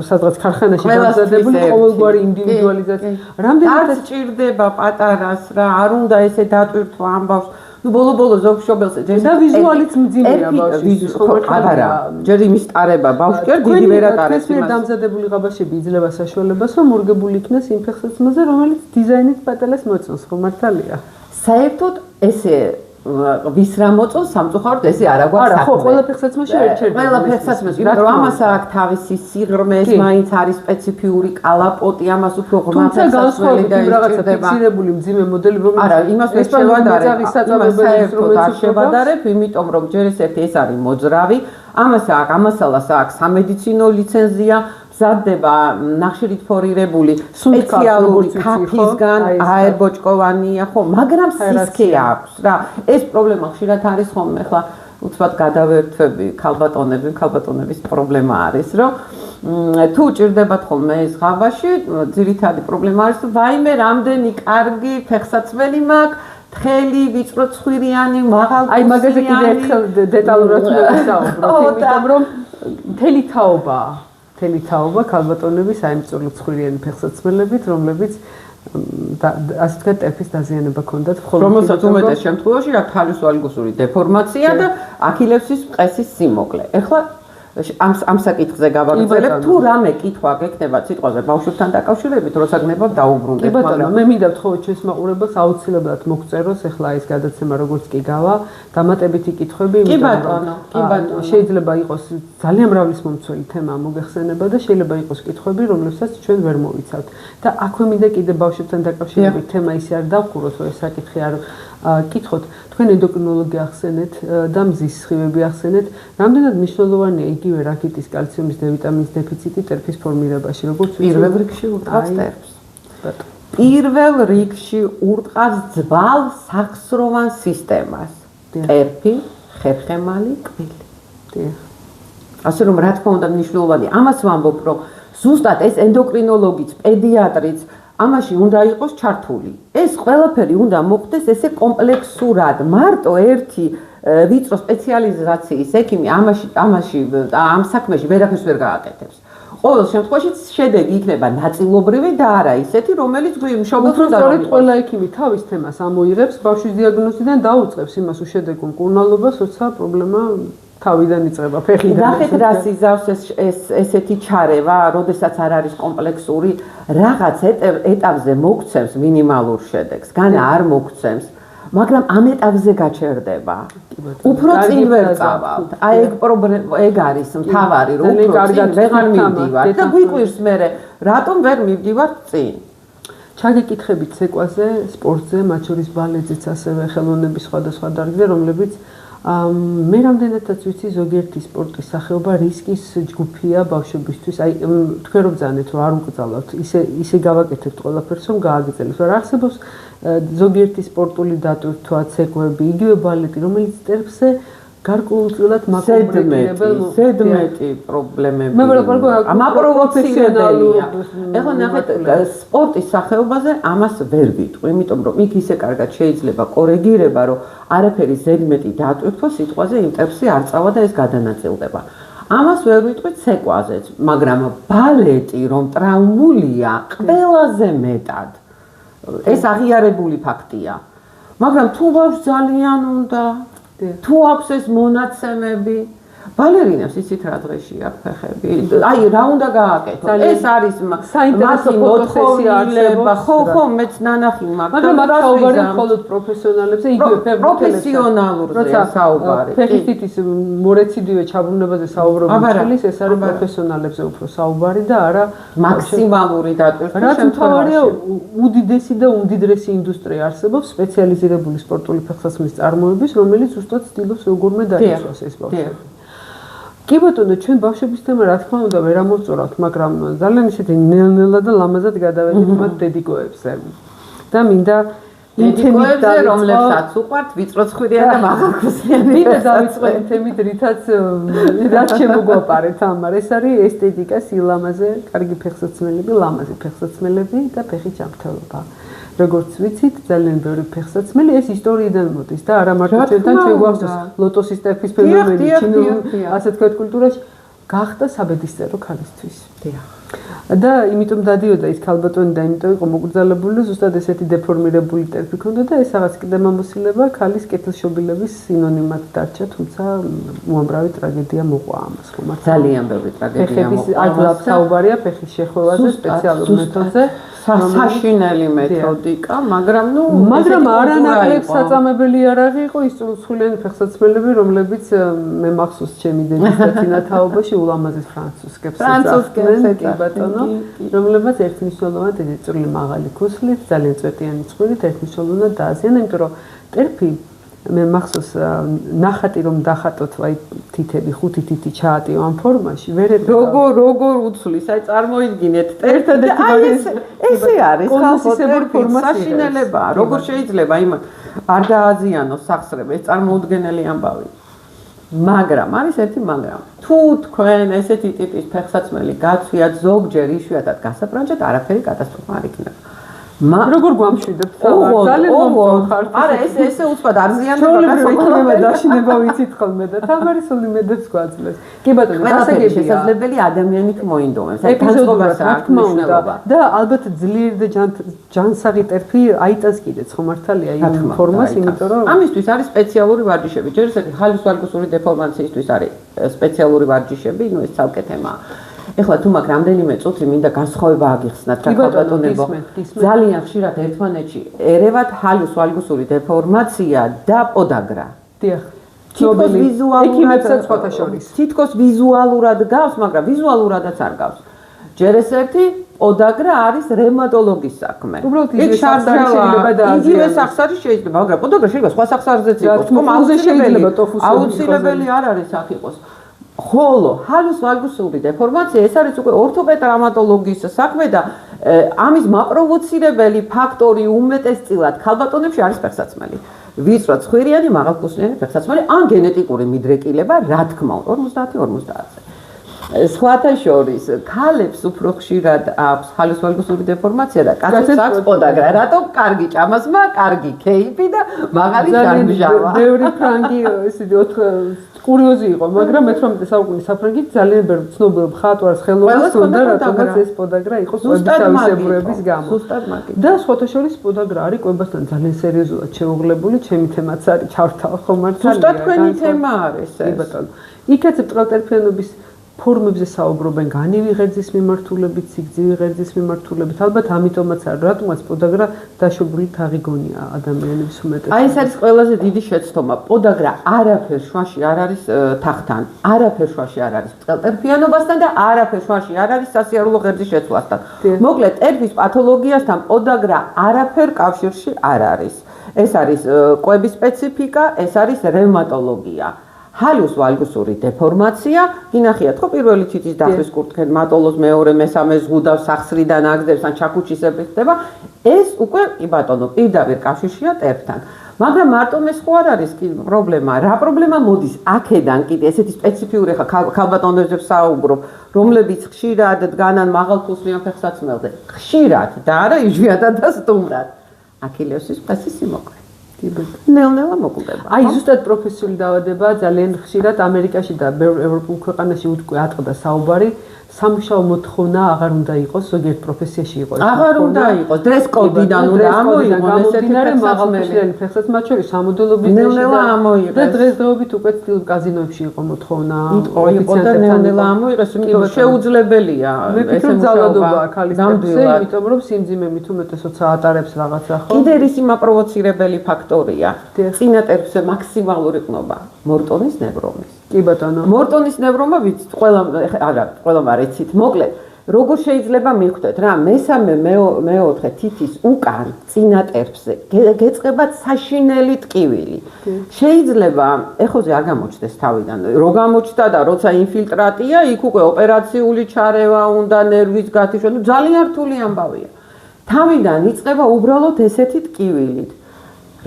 სადღაც ქარხანაში გამზადებული ყოველგვარი ინდივიდუალიზაცია რამდენად სჭირდება პატარას რა არ უნდა ესე დატვირთვა ამ ბავშვს ну ბოლო ზოგ შობელს და ვიზუალიც მძიმეა ბავშვის აბარა ჯერ იმის ტარება ბავშვი ჯერ დიდი ვერ ატარებს იმას დამზადებული ღაბაშები იძლევა საშუალებას რომ მორგებული იქნას იმ ფეხსაცმელზე რომელიც დიზაინით პატალას მოწონს ხო მართალია საერთოდ ესე ვის რა მოწონს სამწუხაროდ ესე არა გვაქვს არა ხო ყველა ფეხსაცმელში ერთ-ერთი ყველა ფეხსაცმელში იმიტომ რომ ამას აქვს თავისი სიღრმე ეს მაინც არის სპეციფიური კალაპოტი ამას უფრო ღრმა ფეხსაცმელი და რაღაცა ფიქსირებული მძიმე მოდელი რომელიც არა იმას ვერ შევადარებ იმიტომ რომ ჯერ ეს არის მოძრავი ამას აქვს ამასალას აქვს სამედიცინო ლიცენზია მზადდება ნახშირით ფორირებული სპეციალური ქაფისგან აერბოჭკოვანია ხო მაგრამ სისქე აქვს რა ეს პრობლემა ხშირად არის ხოლმე ხლა უცბად გადავერთვები ქალბატონების პრობლემა არის რომ თუ ჭირდებათ ხოლმე ეს ღაბაში ძირითადი პრობლემა არის რომ ვაიმე რამდენი კარგი ფეხსაცმელი მაქვს თხელი, ვიწრო ცხვირიანი, მაღალ აი მაგაზე კიდე ერთხელ დეტალურად ვისაუბროთ, იმიტომ რომ მთელი თაობა ქალბატონების აიმწურო ცხვირიანი ფეხსაცმელებით, რომლებიც ასე თქვა ტერფის დაზიანება ჰქონდათ, რომელსაც უმეტეს შემთხვევაში აქვს თალისვალგოსური დეფორმაცია და აქილევსის მყესის სიმოკლე. ეხლა ამ საკითხზე გავაგრძელებ თუ რამე კითხვა გექნება სიტყვაზე ბავშვებთან დაკავშირებით როცა გნებავ დაუბრუნდეთ მაგრამ მე მინდა ვთხოვო ჩვენს მაყურებელს აუცილებლად მოგწეროს ეხლა ეს გადაცემა როგორც კი გავა დამატებითი კითხვები კი ბატონო შეიძლება იყოს ძალიან მრავალისმომცველი თემა მოგეხსენება და შეიძლება იყოს კითხვები რომლებსაც ჩვენ ვერ მოვიცავთ და აქვე მინდა კიდე ბავშვებთან დაკავშირებით თემა ისე არ დავხუროთ რომ ეს საკითხი არ კითხოთ თქვენ ენდოკრინოლოგი ახსენეთ და მზის სხივები ახსენეთ რამდენად მნიშვნელოვანია იგივე რაკიტის კალციუმის D ვიტამინის დეფიციტი ტერფის ფორმირებაში როგორც პირველ რიგში ურტყავს ტერფს პირველ რიგში ურტყავს ძვალ სახსროვან სისტემას ტერფი ხერხემალი კბილი ასე რომ რა თქმა უნდა მნიშვნელოვანია ამას ვამბობ რომ ზუსტად ეს ენდოკრინოლოგიც პედიატრიც ამაში უნდა იყოს ჩართული. ეს ყველაფერი უნდა მოხდეს ესე კომპლექსურად. მარტო ერთი ვიწრო სპეციალიზაციის ექიმი ამაში ამ საქმეში ვერაფერს ვერ გააკეთებს. ყოველ შემთხვევაში შედეგი იქნება ნაწილობრივი და არა ისეთი, რომელიც მშობელს უნდა სწორედ ყველა ექიმი თავის თემას ამოიღებს, ბავშვის დიაგნოზიდან დაუწყებს იმას უშედეგო მკურნალობას, როცა პრობლემა თავიდან იწყება ფეხიდან. ნახეთ რას იზავს ესეთი ჩარევა, როდესაც არ არის კომპლექსური, რაღაც ეტაპზე მოგცემს მინიმალურ შედეგს, განა არ მოგცემს, მაგრამ ამ ეტაპზე გაჩერდება. უფრო წინ ვერ წავალთ. აი ეგ არის მთავარი, რომ უფრო წინ ვეღარ მივდივარ და გვიყვირს მე რატომ ვერ მივდივარ წინ. ჩაგეკითხებით ცეკვაზე, სპორტზე, მათ შორის ბალეტზეც ასევე ხელოვნების სხვადასხვა დარგზე, რომლებიც მე რამდენადაც ვიცი ზოგიერთი სპორტის სახეობა რისკის ჯგუფია ბავშვებისთვის. აი თქვენ რომ ბრძანეთ რომ არ უკრძალავთ, ისე გავაკეთებთ ყველაფერს რომ გააგრძელოთ. რა არსებობს ზოგიერთი სპორტული დატვირთვა, ცეკვები, იგივე ბალეტი, რომელიც ტერფზე გარკვეულწილად ზედმეტი პრობლემები. მაპროვოცირებელია. ეხლა ნახეთ სპორტის სახეობაზე ამას ვერ ვიტყვი, იმიტომ რომ იქ ისე კარგად შეიძლება კორეგირება, რომ არაფერი ზედმეტი დატვირთვა სიტყვაზე იმ ტერფზე არ წავა და ეს გადანაწილდება. ამას ვერ ვიტყვი ცეკვაზეც, მაგრამ ბალეტი რომ ტრაუმულია ყველაზე მეტად. ეს აღიარებული ფაქტია. მაგრამ თუ ბავშვს ძალიან უნდა თუ აქვს ეს მონაცემები, ბალერინებს იცით რა დღეში აქვს ფეხები. აი რა უნდა გააკეთო? ეს არის საინტერესო მოთხოვნილება. ხო, მეც ნანახი მაქვს. მაგრამ მათ საუბარი მხოლოდ პროფესიონალებზე, იგივე პროფესიონალურზე საუბარი. ფეხით ის მორეციდივე ჩაბრუნებაზე საუბრობენ ხელის, ეს არის პროფესიონალებზე უფრო საუბარი და არა მაქსიმალური დატვირთვა შემთხვევაში. რაც მთავარია, უდიდესი და უმდიდრესი ინდუსტრია არსებობს სპეციალიზირებული სპორტული ფეხსაცმლის წარმოების, რომელიც უბრალოდ ცდილობს როგორმე დაიცვას ეს ბავშვები. კი ბატონო, ჩვენ ბავშვების თემა რა თქმა უნდა ვერ ამოვწურავთ, მაგრამ ძალიან ისეთი ნელ-ნელა და ლამაზად გადავედით მათ დედიკოებზე. და მინდა ინტენსივზე რომლებსაც უყვართ ვიწროცხვრიან და მაღალხოსიანი. მინდა დავიწყოთ თემით, რაც შემოგვაპარეთ ამარ. ეს არის ესთეტიკა, სილამაზე, კარგი ფეხსაცმელები, ლამაზი ფეხსაცმელები და ფეხი ჯანმრთელობა. როგორც ვიცით, ძალიან ბევრი ფეხსაცმელი ეს ისტორიიდან მოდის და არა მარტო ჩვენთან შეგვახსოვს ლოტოსის ტერფის ფენომენი ჩინურ ასე თქვათ კულტურაში გახდა საბედისწერო ქალისთვის. და იმიტომ დადიოდა ის ქალბატონი და იმიტომ იყო მოკრძალებული, ზუსტად ესეთი დეფორმირებული ტერფი ჰქონდა და ეს რაღაც კიდე მომოსილება ქალის კეთილშობილების სინონიმად დარჩა, თუმცა უამრავი ტრაგედია მოყვა ამას ხომ არ ძალიან ბევრი ტრაგედია მოყვა. ფეხის ადლად საუბარია ფეხის შეხვევაზე სპეციალურ მეთოდზე. საშინელი მეთოდიკა, მაგრამ არანაკლებ საწამებელი არაღი იყო ის წვრთნიანი ფეხსაცმელები, რომლებიც მე მახსოვს ჩემი დედის და თინათაობაში ულამაზეს ფრანცუსკებს კი ბატონო, რომლებიც ერთმნიშვნელოვნად დედიწრული მაღალი ქუსლით, ძალიან წვეტიანი ცხვირით ერთმნიშვნელოვნად დააზიანა, იმიტომ რომ ტერფი მე მახსოვს ნახატი რომ დახატოთ აი თითები, ხუთი თითი ჩაატიო ამ ფორმაში, როგორ უცვლის, აი წარმოიდგინეთ ერთადერთი ესე არის ხალხოსებურ ფორმაში საშინელებაა, როგორ შეიძლება იმ არ დააზიანოს სახსრება, ეს წარმოუდგენელი ამბავი. მაგრამ არის ერთი მაგრამ. თუ თქვენ ესეთი ტიპის ფეხსაცმელი გაცვიათ ზოგჯერ იშვიათად გასაფრანგეთ, არაფერი კატასტროფა არ იქნება. როგორ გვამშვიდებთ ძალიან მომწონხარ. არა, ესე უცბად არ ზიანდება გასაკუთრება დაშინება ვიცით ხოლმე და თამარი სულ იმედებს გვაძლევს. კი ბატონო, გასაგებია შესაძლებელი ადამიანით მოინდომებს. აი განწყობას რა თქმა უნდა და ალბათ ძლიერი და ჯანსაღი ტერფი აიტანს კიდეც ხო მართალია იმ ფორმას, იმიტომ რომ ამისთვის არის სპეციალური ვარჯიშები. ჯერ ესეთი ხალისვალგოსური დეფორმაციისთვის არის სპეციალური ვარჯიშები, ნუ ეს ცალკე თემაა. ეხლა თუ მაგ რამდენიმე წუთი მინდა განსხვავება აგიხსნათ რა ქალბატონებო. ძალიან ხშირად ერთმანეთში ერევათ ჰალუსვალგოსური დეფორმაცია და პოდაგრა. დიახ. თითქოს ვიზუალურად სხვათა შორის. თითქოს ვიზუალურად გავს, მაგრამ ვიზუალურადაც არ გავს. ჯერ ეს ერთი პოდაგრა არის რევმატოლოგის საქმე. უბრალოდ იგივე სახსარი შეიძლება დააზიანოს. იგივე სახსარი შეიძლება, მაგრამ პოდაგრა შეიძლება სხვა სახსარზეც იყოს. ხომ აუცილებელი არ არის აქ იყოს. ხოლო ჰალუსვალგოსური დეფორმაცია ეს არის უკვე ორთოპედ-ტრავმატოლოგიის საქმე და ამის მაპროვოცირებელი ფაქტორი უმეტესწილად ქალბატონებში არის ფეხსაცმელი. ვიწრო ცხვირიანი მაღალხოსიანი ფეხსაცმელი ან გენეტიკური მიდრეკილება, რა თქმა უნდა 50-50-ზე. სხვათა შორის ქალებს უფრო ხშირად აქვს ჰალუსვალგოსური დეფორმაცია და კაცებს აქვს პოდაგრა. რატომ? კარგი ჭამასმა, კარგი ქეიფი და მაღალი ჯანმრთელობა. ბევრი ფრანგი ესეთი კურიოზი იყო, მაგრამ 18 საუკუნის საფრანგეთ ძალიან ბევრი ცნობილ მხატვარს ხელოვნებას ჰქონდა, რატომაც ეს პოდაგრა იყოს კვებისავისებრების გამო. და სხვათა შორის პოდაგრა არის კვებასთან ძალიან სერიოზულად შეუღლებული, ჩემი თემაც არის ჩავრთავ ხო მართალია. ზუსტად თქვენი თემა არის ეს. კი ბატონო. იქაც ბრალტერფიანობის ფორმებზე საუბრობენ განივი ღერძის მიმართულებით, სიგრძივი ღერძის მიმართულებით. ალბათ ამიტომაც არის, რატომაც პოდაგრა დაშვებული თაღი გონია ადამიანების უმეტესობას. აი ეს არის ყველაზე დიდი შეცდომა. პოდაგრა არაფერ შვაში არ არის თაღთან, არაფერ შვაში არ არის ბრალტერფიანობასთან და არაფერ შვაში არ არის სასიარულო ღერძის შეცვლასთან. მოკლედ, ტერფის პათოლოგიასთან პოდაგრა არაფერ კავშირში არ არის. ეს არის კვების სპეციფიკა, ეს არის რევმატოლოგია. ჰალუს ვალგუსური დეფორმაცია, გინახიათ ხო პირველი თითის დახრის კურთხენ მატოლოს მეორე მესამე ზღუდავს სახსრიდან აგდებს ან ჩაქუჩისები ხდება, ეს უკვე კი ბატონო პირდაპირ კავშირშია ტერფთან. მაგრამ მარტო ეს ხო არ არის კი პრობლემა. რა პრობლემა მოდის აქედან კიდე ესეთი სპეციფიური ქალბატონებზე საუბრობ, რომლებიც ხშირად დგანან მაღალხუსლიან ფეხსაცმელზე. ხშირად და არა იშვიათად და სტუმრად. აქილევსის ფეხის სიმოკლე. ნელ-ნელა მოკვდება. აი ზუსტად პროფესიული დაავადება ძალიან ხშირად ამერიკაში და ევროპულ ქვეყანაში უკვე ატყდა საუბარი. სამუშაო მოთხოვნა აღარ უნდა იყოს ზოგიერთ პროფესიაში იყოს. აღარ უნდა იყოს დრეს კოდიდან უნდა ამოიღონ ესეთი მაღალხუსლიანი ფეხსაცმელი, მათ შორის სამოდელობის ნელ-ნელა ამოიღეს. და დღესდღეობით უკვე ცდილობ კაზინოებში იყო მოთხოვნა. იყო და ნელ-ნელა ამოიღეს, იმიტომ რომ შეუძლებელია ესე მუშაობა ქალისთებზე, იმიტომ რომ სიმძიმე მით უმეტესად ატარებს რაღაცა ხო? კიდე ისი მაპროვოცირებელი ფაქტორია. წინა ტერფზე მაქსიმალური ყნობა მორტონის ნევრომის. კი ბატონო. მორტონის ნევრომა ვიცით, ყველა მარიცით. მოკლედ, როგორ შეიძლება მიხვდეთ რა, მესამე მეოთხე თითის უკან წინა ტერფზე გეწყება საშინელი ტკივილი. შეიძლება ეხოზე არ გამოჩნდეს თავიდან. რო გამოჩნდა და როცა ინფილტრატია, იქ უკვე ოპერაციული ჩარევა უნდა, ნერვის გათიშვა, ძალიან რთული ამბავია. თავიდან იწყება უბრალოდ ესეთი ტკივილით.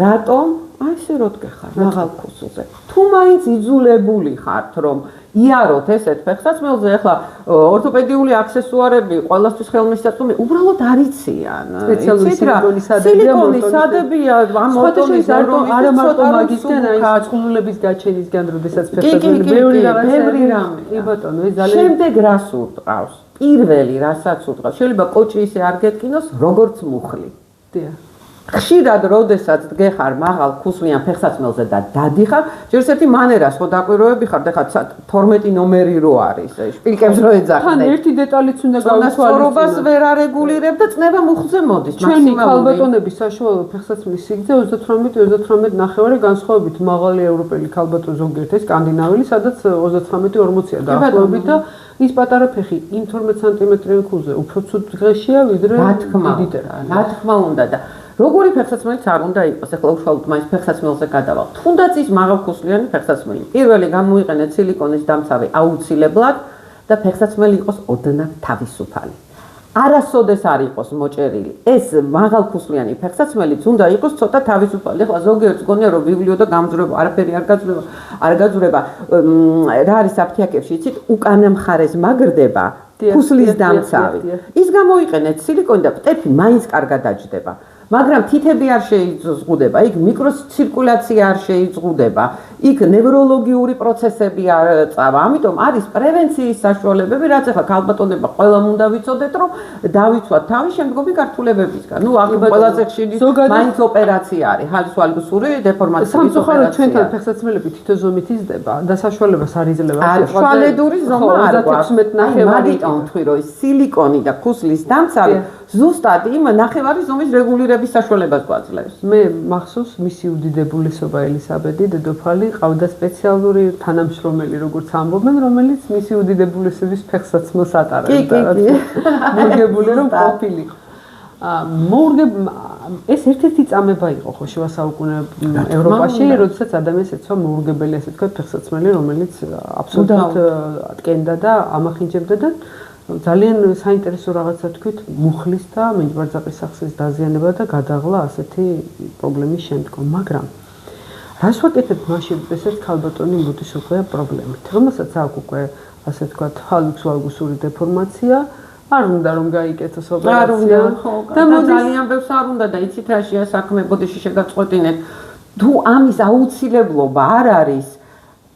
რატომ? აი ესე რო დგეხარ მაღალხუსლზე. თუ მაინც იძულებული ხართ რომ იაროთ ესეთ ფეხსაცმელზე, ახლა ორთოპედიული აქსესუარები ყველასთვის ხელმისაწვდომია, უბრალოდ არ იციან. სპეციალური სილიკონის სადებია, ამ მორტონის ნევრომის არა მარტო მაგისგან, აი წყლულების გაჩენისგან, როდესაც ფეხსაცმელი ბევრი რაღაცა. კი ბატონო, ეს ძალიან შემდეგ რას ურტყავს? პირველი რასაც ურტყავს, შეიძლება კოჭი ისე არ გეტკინოს, როგორც მუხლი. დიახ. ხშირად როდესაც დგეხარ მაღალხუსლიან ფეხსაცმელზე და დადიხარ, ჯერ ერთი მანერას ხო დაკვირვები ხარ, და ხა 12 ნომერი რო არის, შპილკებს რო ეძახდე. თან ერთი დეტალიც უნდა გავთვალისწინოთ. ვერ არეგულირებ და წნება მუხლზე მოდის მაქსიმალური. ჩვენი ქალბატონების საშუალო ფეხსაცმლის სიგრძე 38-39 განსხვავებით მაღალი ევროპელი ქალბატონ ზოგიერთ ეს სკანდინაველი, სადაც 39-40-ია დაახლოებით და ის პატარა ფეხი იმ 12 სანტიმეტრიან ქულზე უფრო ცუდ დღეშია ვიდრე დიდი ტერფი. რა თქმა უნდა და როგორი ფეხსაცმელიც არ უნდა იყოს, ახლა უშუალოდ მაინც ფეხსაცმელზე გადავალ. თუნდაც ის მაღალხუსლიანი ფეხსაცმელი. პირველი გამოიყენეთ სილიკონის დამცავი აუცილებლად და ფეხსაცმელი იყოს ოდნავ თავისუფალი. არასოდეს არ იყოს მოჭერილი. ეს მაღალხუსლიანი ფეხსაცმელიც უნდა იყოს ცოტა თავისუფალი. ახლა ზოგიერთს გონია რომ ვივლიო და გამძვრება, არაფერი არ გაძვრება. რა არის აფთიაქებში, იცით, უკანა მხარეს მაგრდება ხუსლის დამცავი. ის გამოიყენეთ სილიკონი და პტეფი მაინც კარგად დაჯდება. მაგრამ თითები არ შეიზღუდება, იქ მიკროცირკულაცია არ შეიზღუდება, იქ ნევროლოგიური პროცესები არ წავა. ამიტომ არის პრევენციის საშუალებები, რაც ახლა ქალბატონებმა ყველამ უნდა ვიცოდეთ, რომ დავიცვათ თავი შემდგომი გართულებებისგან. ნუ აქ ყველაზე ხშირი მაინც ოპერაცია არის, ჰალუს ვალგუსური დეფორმაციის ოპერაცია. სამწუხაროდ ჩვენთან ფეხსაცმელები თითო ზომით იზრდება და საშუალებას არ იძლევა. შუალედური ზომა არ გვაქვს. მაგიტომ თქვი რომ სილიკონი და ხუსლის დამცავი ზუსტად იმ ნახევარი ზომის რეგულირების საშუალებას გვაძლევს. მე მახსოვს მისი უდიდებულესობა ელისაბედი დედოფალი ყავდა სპეციალური თანამშრომელი, როგორც ამბობენ, რომელიც მისი უდიდებულესობის ფეხსაცმელს ატარებდა. მორგებული რომ ყოფილიყო. ეს ერთ-ერთი წამება იყო ხო შუა საუკუნეებში ევროპაში, როდესაც ადამიანს ეცვა მოურგებელი, ასე ვთქვათ, ფეხსაცმელი, რომელიც აბსოლუტურად ატკენდა და ამახინჯებდა და ძალიან საინტერესო რაღაცა თქვით, მუხლის და მეჯბარძაყის სახსრის დაზიანება და გადაღლა ასეთი პრობლემის შემდგომ, მაგრამ რას ვაკეთებ მაშინ, ესეც ქალბატონი მოდის უკვე პრობლემით, რომელსაც აქვს უკვე, ასე ვთქვათ, ჰალუს ვალგუსური დეფორმაცია, არ უნდა რომ გაიკეთოს ოპერაცია და ძალიან ბევრს არ უნდა და იცით რაშია საქმე, ბოდიში შეგაწყვეტინეთ, თუ ამის აუცილებლობა არ არის,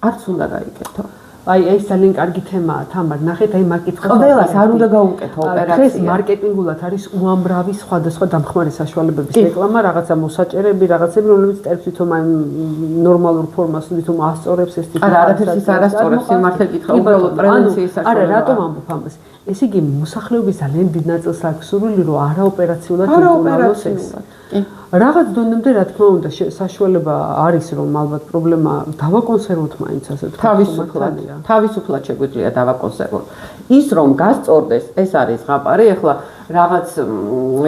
არც უნდა გაიკეთო. აი ეს ძალიან კარგი თემაა, თამარ, ნახეთ, აი მაკითხა. ყველას არ უნდა გაუკეთო ოპერაცია. დღეს მარკეტინგულად არის უამრავი სხვადასხვა დამხმარე საშუალებების რეკლამა, რაღაცა მოსაჭერები, რაღაცები, რომლებიც ტერფითომ აი ნორმალურ ფორმას ვითომ ასწორებს ეს ტიპი. არა, არაფერს ის არ ასწორებს, სიმართლე გითხრა, უბრალოდ პრევენციის საშუალება. არა, რატომ ამბობ ამას? ესე იგი, მოსახლეობის ძალიან დიდ ნაწილს აქვს სურვილი, რომ არაოპერაციულად იკურნალოს ეს. რაღაც დონემდე რა თქმა უნდა საშუალება არის რომ ალბათ პრობლემა დავაკონსერვოთ მაინც ასე თავისუფლად შეგვიძლია დავაკონსერვოთ. ის რომ გასწორდეს, ეს არის ღაპარი, ახლა რაღაც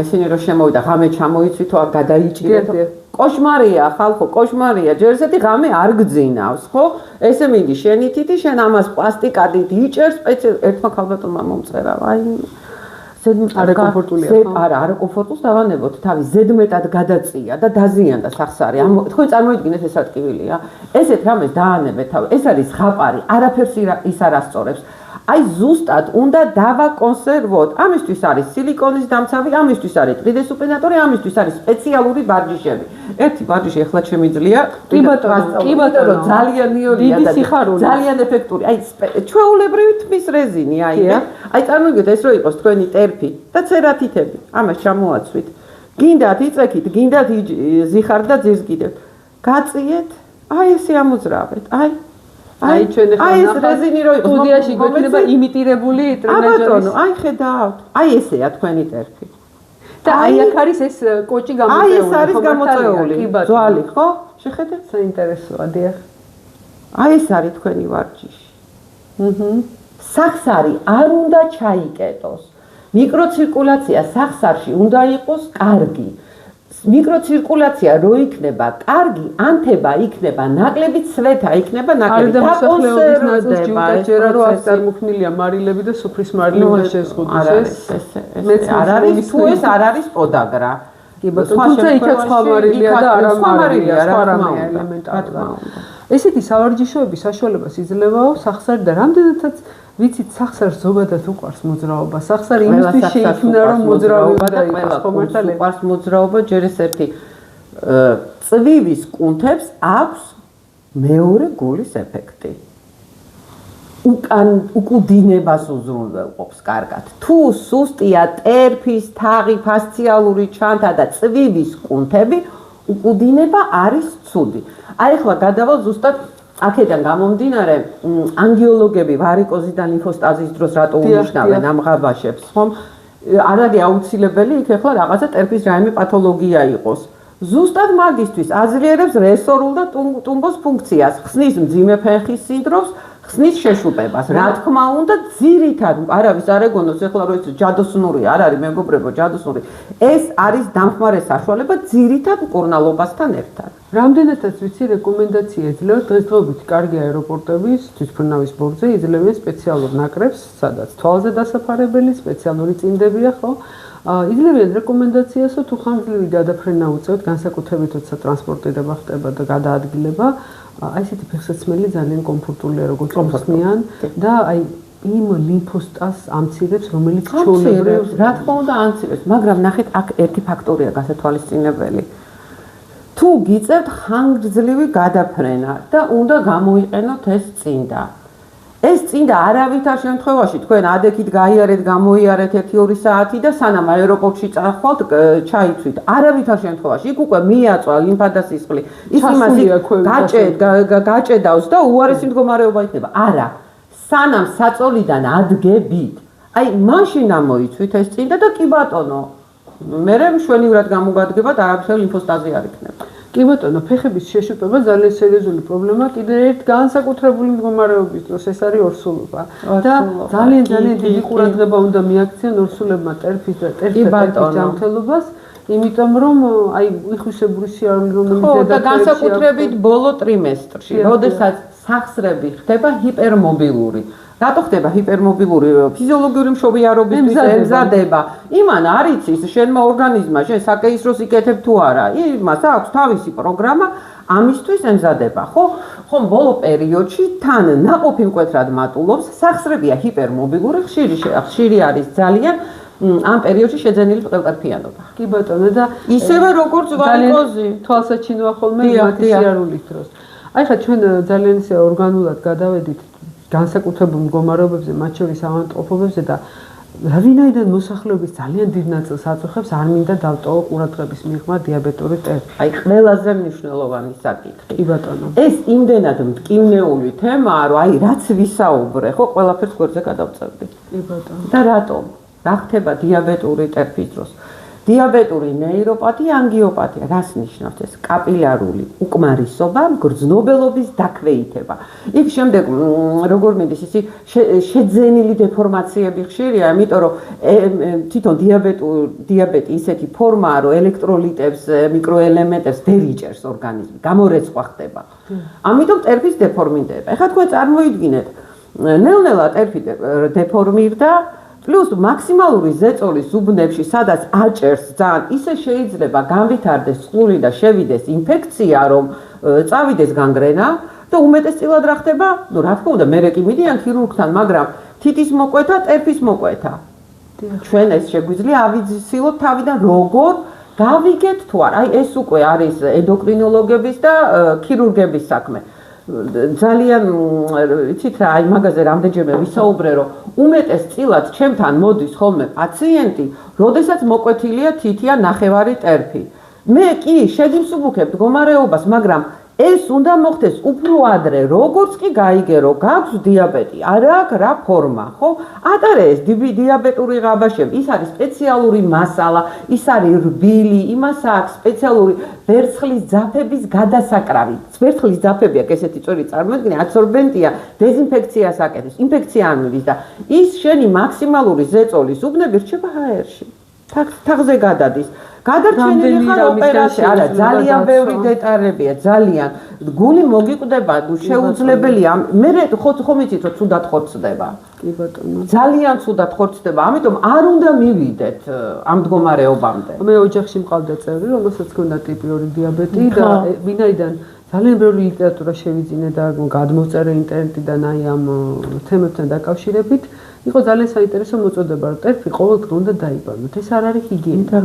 ესენი რომ შემოვიდა, ღამე ჩამოიცვითო, გადაიჭირეთ. კოშმარია ხალხო, კოშმარია. ჯერ ესეთი ღამე არ გძინავს, ხო? ესე მიდი შენი თითი, შენ ამას პლასტიკადით იჭერ, ერთმა ქალბატონმა მომწერა. აი არაკომფორტულია ხო? არა კომფორტულს დავანებოთ თავი ზედმეტად გადაწია და დაზიანდა სახსარი. თქვენ წარმოიდგინეთ ეს ადგილია. ესეთ რამეს დაანებეთ თავი. ეს არის ზღაპარი, არაფერს ის არ ასწორებს. აი ზუსტად უნდა დავაკონსერვოთ. ამისთვის არის სილიკონის დამცავი, ამისთვის არის ტყიდეს სუპენატორი, ამისთვის არის სპეციალური ბარჯიშები. ერთი ბარჯიში ახლა შემიძლია. კი ბატონო, ძალიან მიორია და ძალიან ეფექტური. აი ჩვეულებრივი თმის რეზინი, აი წარმოგიდგენთ ეს რო იყოს თქვენი ტერფი და ცერათითები. ამას ჩამოაცვით. გინდათ იწექით, გინდათ ზიხარ და ძირს გიდევთ. გაწიეთ, აი ესე ამოძრავეთ. აი ჩვენ ახლა ეს რეზინი რო იყოს სტუდიაში გვექნება იმიტირებული ტრენაჟერის. აი ხედავთ. აი ესეა თქვენი ტერფი. და აი აქ არის ეს კოჭი გამოწეული. აი ეს არის გამოწეული. ძვალი, ხო? შეხედეთ? საინტერესოა, დიახ. აი ეს არის თქვენი ვარჯიში. სახსარი არ უნდა ჩაიკეტოს. მიკროცირკულაცია სახსარში უნდა იყოს კარგი. მიკროცირკულაცია რო იქნება კარგი, ანთება იქნება ნაკლები, ცვეთა იქნება ნაკლები. და მოსახლეობის ჯერ რო არ წარმოქმნილია მარილები და სუფრის მარილები და შეზღუდვის ეს არ არის თუ ეს არ არის პოდაგრა. კი ბატონო, თუმცა იქაც სხვა მარილია და არა მარილია, სხვა რამე ელემენტარულად. ესეთი სავარჯიშოები საშუალებას იძლევაო სახსარი და რამდენადაც ვიცით სახსარს ზოგადად უყვარს მოძრაობა. სახსარი იმისთვის შეიქმნა რომ მოძრაობა და იყოს კომერციალურად უყვარს მოძრაობა, ჯერ ეს ერთი წვივის კუნთებს აქვს მეორე გულის ეფექტი. უკუდინებას უზრუნველყოფს კარგად. თუ სუსტია ტერფის, თაღი, ფასციალური ჩანთა და წვივის კუნთები, უკუდინება არის ცუდი. აი ახლა გადავალ ზუსტად აქედან გამომდინარე ანგიოლოგები ვარიკოზიდან ლიმფოსტაზის დროს რატო უნიშნავენ ამ ღაბაშებს, ხომ? არ არის აუცილებელი იქ ახლა რაღაცა ტერფის რაიმე პათოლოგია იყოს. ზუსტად მაგისთვის აზრიერებს რესორულ და ტუმბოს ფუნქციას, ხსნის მძიმე ფეხის სინდრომს, ხსნის შეშუპებას. რა თქმა უნდა, ძირითად არავის არ ეგონოს ახლა რო ეს ჯადოსნური არ არის მეგობრებო, ჯადოსნური. ეს არის დამხმარე საშუალება ძირითად მკურნალობასთან ერთად. რამდენადაც ვიცი რეკომენდაცია ეძლევათ დღესდღეობით კარგი აეროპორტების თვითმფრინავის ბორცვზე იძლევენ სპეციალურ ნაკრებს, სადაც თვალზე დასაფარებელი სპეციალური წინდებია, ხო? იძლევიან რეკომენდაციას, თუ ხანგრძლივი გადაფრენა უწევთ, განსაკუთრებით როცა ტრანსპორტირება ხდება და გადაადგილება, აი ესეთი ფეხსაცმელი ძალიან კომფორტულია, როგორც ხსნიან და აი იმ ლიმფოსტაზს ამცირებს, რომელიც ჩვეულებრივ რა თქმა უნდა ამცირებს, მაგრამ ნახეთ აქ ერთი ფაქტორია გასათვალისწინებელი. თუ გიწევთ ხანგრძლივი გადაფრენა და უნდა გამოიყენოთ ეს წინდა. ეს წინდა არავითარ შემთხვევაში თქვენ ადექით გაიარეთ, გამოიარეთ 1-2 საათი და სანამ აეროპორტში წახვალთ, ჩაიცვით. არავითარ შემთხვევაში იქ უკვე მიაწვა ლიმფა და სისხლი. ის იმას გაჭედავს და უარესი მდგომარეობა იქნება. არა. სანამ საწოლიდან ადგებით. აი მაშინ ამოიცვით ეს წინდა და კი ბატონო, მერე მშვენივრად გამოგადგებათ, არაფერი ლიმფოსტაზი არ იქნება. კი ბატონო, ფეხების შეშუპება ძალიან სერიოზული პრობლემაა. კიდევ ერთ განსაკუთრებული მდგომარეობის დროს ეს არის ორსულობა. და ძალიან დიდი ყურადღება უნდა მიაქციონ ორსულებმა ტერფის და ტერფის ჯანმრთელობას, იმიტომ რომ აი უხუშებური სიარული რომელიც და განსაკუთრებით ბოლო ტრიმესტრში, როდესაც სახსრები ხდება ჰიპერმობილური. რატო ხდება ჰიპერმობილური? ფიზიოლოგიური მშობიარობისთვის ემზადება. იმან არ იცის შენმა ორგანიზმმა, შენ საკეისროს იკეთებ თუ არა. იმას აქვს თავისი პროგრამა, ამისთვის ემზადება, ხო? ხომ ბოლო პერიოდში თან ნაყოფი მკვეთრად მატულობს, სახსრებია ჰიპერმობილური, ხშირი არის ძალიან ამ პერიოდში შეძენილი ტყელტარფიანობა. კი ბატონო და ისევე როგორც ვარიკოზი, თვალსაჩინოა ხოლმე მათი სიარულის დროს. აი ხა ჩვენ ძალიან ისე ორგანულად გადავედით განსაკუთრებულ მდგომარეობებზე, მათ შორის ავადმყოფობებზე და ვინაიდან მოსახლეობის ძალიან დიდ ნაწილს აწუხებს, არ მინდა დავტოვო ყურადღების მიღმა დიაბეტური ტერფი. აი ყველაზე მნიშვნელოვანი საკითხი. კი ბატონო. ეს იმდენად მტკივნეული თემაა, რომ აი რაც ვისაუბრე, ხო, ყველაფერს გვერდზე გადავწევდი. კი ბატონო. და რატომ? რა ხდება დიაბეტური ტერფის დროს? დიაბეტური ნეიროპათია, ანგიოპათია, რას ნიშნავს ეს? კაპილარული უკმარისობა, გრძნობელობის დაქვეითება. იქ შემდეგ როგორ მიდის ისი შეძენილი დეფორმაციები ხშირია, იმიტომ რომ თვითონ დიაბეტი ისეთი ფორმაა, რომ ელექტროლიტებს, მიკროელემენტებს ვერ იჭერს ორგანიზმი, გამორეცხვა ხდება. ამიტომ ტერფის დეფორმირდება. ეხლა თქვენ წარმოიდგინეთ, ნელ-ნელა ტერფი დეფორმირდა, პლუს მაქსიმალური ზეწოლის ზუბნებში, სადაც აჭერს ძალიან, ისე შეიძლება განვითარდეს წყლული და შევიდეს ინფექცია, რომ წავიდეს განგრენა და უმეტესწილად რა ხდება? ნუ რა თქმა უნდა, მე კი მიდიან ქირურგთან, მაგრამ თითის მოკვეთა, ტერფის მოკვეთა. ჩვენ ეს შეგვიძლია ავიცილოთ თავიდან როგორ გავიგეთ თუ არა. აი ეს უკვე არის ენდოკრინოლოგების და ქირურგების საქმე. ძალიან იცით რა, აი მაგაზე რამდენჯერმე ვისაუბრე, რომ უმეტესწილად ჩემთან მოდის ხოლმე პაციენტი, როდესაც მოკვეთილია თითი ან ნახევარი ტერფი. მე კი შეგიმსუბუქებ მდგომარეობას, მაგრამ ეს უნდა მოხდეს უფრო ადრე, როგორც კი გაიგე, რომ გაქვს დიაბეტი, არა აქვს რა ფორმა, ხო? ატარე ეს დიაბეტური ღაბაშები, ის არის სპეციალური მასალა, ის არის რბილი, იმას აქვს სპეციალური ვერცხლის ძაფების გადასაკრავი. ვერცხლის ძაფები აქვს ესეთი წორი წარმოიდგინე, აბსორბენტია, დეზინფექციას აკეთებს, ინფექცია არ მიდის და ის შენი მაქსიმალური ზეწოლის უბნები რჩება ჰაერში. თაღზე გადადის. გადარჩენილი ხარ ოპერაცია, არა, ძალიან ბევრი დეტალებია, ძალიან. გული მოგიკვდება, შეუძლებელია. მე ხომ იცით, რომ ცუდად ხორცდება. კი ბატონო. ძალიან ცუდად ხორცდება, ამიტომ არ უნდა მივიდეთ ამ მდგომარეობამდე. მე ოჯახში მყავდა წევრი, რომელსაც ჰქონდა ტიპი 2 დიაბეტი და ვინაიდან ძალიან ბევრი ლიტერატურა შევიძინე და გადმოვწერე ინტერნეტიდან აი ამ თემებთან დაკავშირებით, იყო ძალიან საინტერესო მოწოდება, რომ ტერფი ყოველდღე უნდა დაიბანოთ. ეს არ არის ჰიგიენა.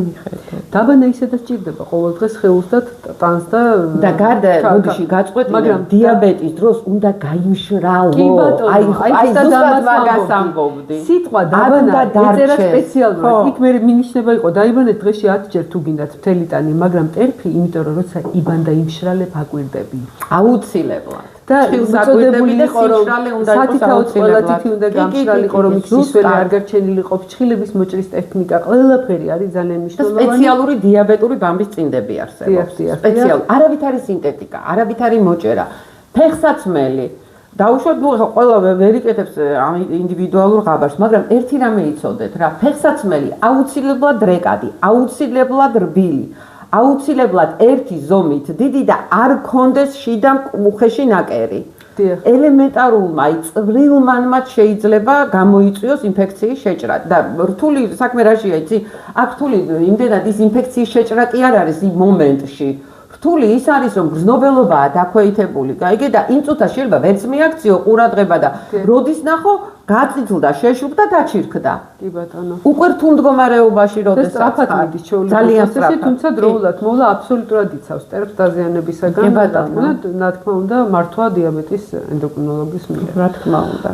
დაბანა ისედაც ჭირდება ყოველდღე სხეულს და ტანს და გარდა მოდიში გაწყვეტი, მაგრამ დიაბეტის დროს უნდა გაიმშრალო. კი ბატონო, აი ზუსტად მაგას ამბობდი. სიტყვა დაბანა ეწერა სპეციალურად. იქ მე მინიშნება იყო დაიბანეთ დღეში 10 ჯერ თუ გინდათ მთელი ტანი, მაგრამ ტერფი, იმიტომ რომ როცა იბანდა იმშრალებ აკვირდები. აუცილებლად. და მოწოდებული იყო რომ სათითაოდ ყველა თითი უნდა გამშრალიყო, რომ იქ სისველი არ გარჩენილიყო, ფრჩხილების მოჭრის ტექნიკა, ყველაფერი არის ძალიან მნიშვნელოვანი. სპეციალური დიაბეტური ბამბის წინდები არსებობს. სპეციალური, არავით არის სინთეტიკა, არავით არის მოჭერა. ფეხსაცმელი. დაუშვათ, ნუ ყველა ვერ იკეთებს ამ ინდივიდუალურ ღაბარს, მაგრამ ერთი რამე იცოდეთ რა, ფეხსაცმელი აუცილებლად რეკადი, აუცილებლად რბილი. აუცილებლად ერთი ზომით დიდი და არ კონდეს შიდა მუხეში ნაკერი. ელემენტარულმა წვრილმანმა შეიძლება გამოიწვიოს ინფექციის შეჭრა და რთული საქმე რაშია, იცი? აქ რთული იმდენად ის ინფექციის შეჭრა კი არ არის იმ მომენტში. რთული ის არის, რომ გრძნობელობაა დაქვეითებული, გაიგე და იმ წუთას შეიძლება ვერც მიაქციო ყურადღება და როდის ნახო გაწიწლდა, შეშუბდა, დაჩირქდა. კი ბატონო. უკვე რთულ მდგომარეობაში როდესაც სწრაფად მიდის ჩვეულებრივ ძალიან პროცესი, თუმცა დროულად მოვლა აბსოლუტურად იცავს ტერფს დაზიანებისაგან. რა თქმა უნდა, მართვა დიაბეტის ენდოკრინოლოგის მიერ. რა თქმა უნდა.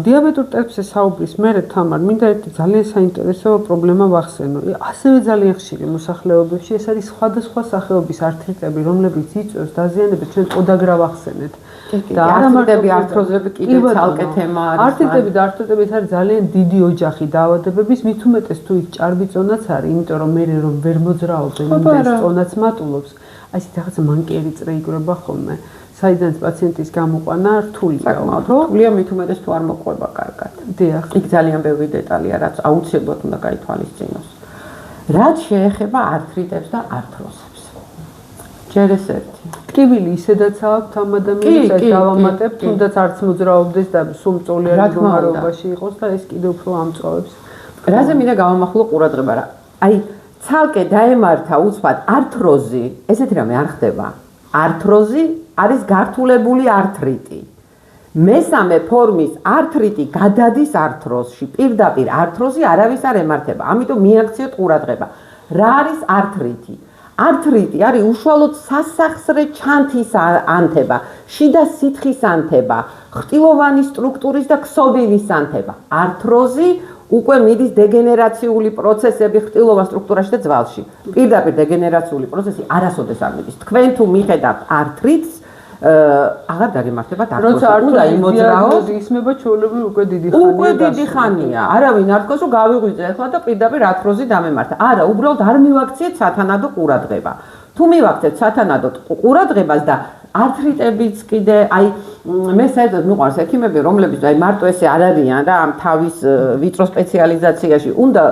დიაბეტურ ტერფზე საუბრის მერე თამარ, მინდა ერთი ძალიან საინტერესო პრობლემა ვახსენო. ასევე ძალიან ხშირი მოსახლეობებში ეს არის სხვადასხვა სახეობის ართრიტები, რომლებიც იწვევს დაზიანებას, ჩვენ პოდაგრა ვახსენეთ. და არამარტები ართროზები კიდევ ცალკე თემა არის. ართრიტები და ართრიტები ეს არის ძალიან დიდი ოჯახი დაავადებების, მით უმეტეს თუ იქ ჭარბიწონაც არის, იმიტომ რომ მე რომ ვერ მოძრაობენ, იმდენს წონაც მატულობს. აი ესეთ რაღაცა მანკიერი წრე იკრება ხოლმე. საიდანაც პაციენტის გამოყვანა რთულია. რთულია მით უმეტეს თუ არ მოყვება კარგად. დიახ. იქ ძალიან ბევრი დეტალია, რაც აუცილებლად უნდა გაითვალისწინოს. რაც შეეხება ართრიტებს და ართროზებს. ჯერ ეს ერთი. ტკივილი ისედაც აქვს ამ ადამიანს, ეს დავამატებ, თუნდაც არც მოძრაობდეს და სულ მწოლიარე მდგომარეობაში იყოს და ეს კიდევ უფრო ამწვავებს. რაზე მინდა გავამახვილო ყურადღება რა. აი, ცალკე დაემართა უცბად ართროზი, ესეთი რამე არ ხდება. ართროზი არის გართულებული ართრიტი. მესამე ფორმის ართრიტი გადადის ართროზში. პირდაპირ ართროზი არავის არ ემართება. ამიტომ მიაქციოთ ყურადღება. რა არის ართრიტი? ართრიტი არის უშუალოდ სასახსრე ჩანთის ანთება, შიდა სითხის ანთება, ხრტილოვანი სტრუქტურის და ქსოვილის ანთება. ართროზი უკვე მიდის დეგენერაციული პროცესები ხრტილოვან სტრუქტურაში და ძვალში. პირდაპირ დეგენერაციული პროცესი არასოდეს არ მიდის. თქვენ თუ მიხედავთ ართრიტს, აღარ დაგემართება როცა უნდა იმოძრაოს ისმება ჩვეულებრივ უკვე დიდი ხანია არავინ არ თქოს რომ გავიღვიძე ახლა და პირდაპირ ათროზი დამემართა არა უბრალოდ არ მივაქციეთ სათანადო ყურადღება თუ მივაქციეთ სათანადო ყურადღებას და ართრიტებიც კიდე აი მე საერთოდ მიყვარს ექიმები რომლებიც აი მარტო ესე არ არიან რა ამ თავის ვიწრო სპეციალიზაციაში უნდა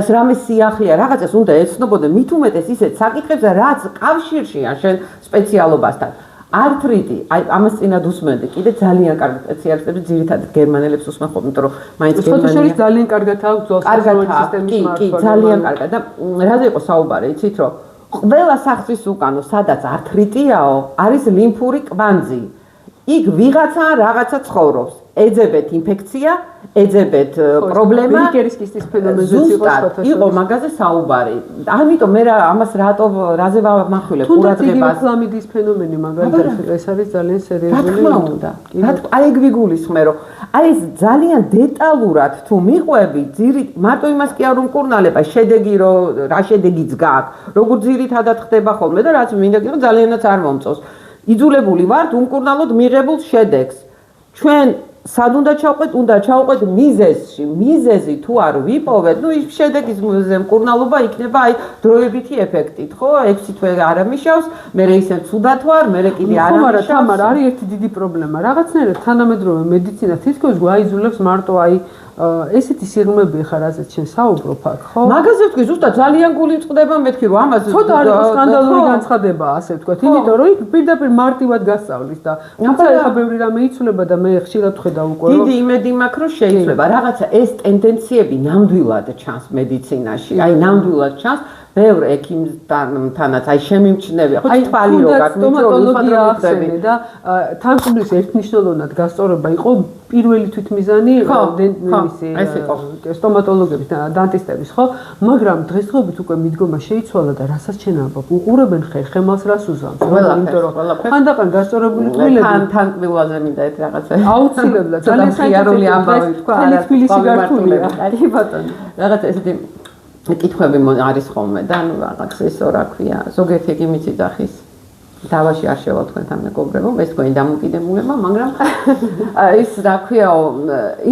ეს რამე სიახლეა რაღაცას უნდა ეცნობოდე მით უმეტეს ისეთ საკითხებზე რაც კავშირშია შენ სპეციალობასთან ართრიტი აი ამას წინად უსმენდი კიდე ძალიან კარგი სპეციალისტები ძირითადად გერმანელებს უსმენ ხოლმე იმიტომ რომ მაინც გერმანელი ძალიან კარგად აქვს ძველ სისტემის მართვა ძალიან კარგად და რაზე იყო საუბარი იცით რომ ყველა სახსრის უკანო სადაც ართრიტიაო არის ლიმფური კვანძი იქ ვიღაცა რაღაცა ცხოვრობს ეძებეთ ინფექცია ეძებეთ პრობლემა ბერგერის კისტის ფენომენზეც იყო მაგაზე საუბარი ამიტომ მე ამას რაზე ვამახვილებ ყურადღებას ფლამიდის ფენომენი მაგალითად ეს არის ძალიან სერიოზული რა თქმა უნდა აი ეგ ვიგულისხმე რომ აი ეს ძალიან დეტალურად თუ მიყვები მარტო იმას კი არ უმკურნალება შედეგი რა შედეგიც გაქვს როგორ ძირითადად ხდება ხოლმე და რაც მინდა რომ ძალიანაც არ მომწოს იძულებული ვართ უმკურნალოდ მიღებულ შედეგს ჩვენ სად უნდა ჩავყვეთ? უნდა ჩავყვეთ მიზეზში. მიზეზი თუ არ ვიპოვეთ, ну ის შედეგის მკურნალობა იქნება აი დროებითი ეფექტით, ხო? ექვსი თვე არ ამიშავს, მე ისე ცუდად ვარ, მე კიდე არ ამიშავს. ხო, მაგრამ არის ერთი დიდი პრობლემა. რაღაცნაირად თანამედროვე მედიცინა თითქოს გვაიძულებს მარტო აი ესეთი სიღრმეები ხარ ასეთ შენ საუბრობ აქ, ხო? მაგაზე ვთქვი, ზუსტად ძალიან გული წყდება მეთქი რომ ამაზე ცოტა არის სკანდალური განცხადებაა, ასე ვთქვათ, იმიტომ რომ იქ პირდაპირ მარტივად გასწავლის და თუმცა ეხა ბევრი რამე იცვლება და მე ხშირად ვხედავ უკვე რომ დიდი იმედი მაქვს რომ შეიძლება რაღაცა ეს ტენდენციები ნამდვილად ჩანს მედიცინაში, აი ნამდვილად ჩანს ბევრ ექიმთანაც აი შემიმჩნევია ხო თვალი რო სტომატოლოგია ახსენე და თანხმობის ერთნიშნულოვნად გასწორება იყო პირველი თვითმიზანი სტომატოლოგების და დანტისტების ხო მაგრამ დღესდღეობით უკვე მიდგომა შეიცვალა და რასაც შენ ამბობ უყურებენ ხემალს რას უზამს იმიტომ რომ ხანდახან გასწორებული ყვილები თანკბილვაზე მინდა ეს რაღაცა აუცილებლად ძალიან საინტერესო ამბავი თქვა არა თბილისი გართულია კი ბატონო რაღაცა ესეთი კითხვები არის ხოლმე და ნუ რაღაც ესო რა ქვია ზოგიერთი ექიმიც იძახის დავაში არ შევა თქვენთან მეგობრებო ეს თქვენი დამოკიდებულება მაგრამ ის რა ქვიაო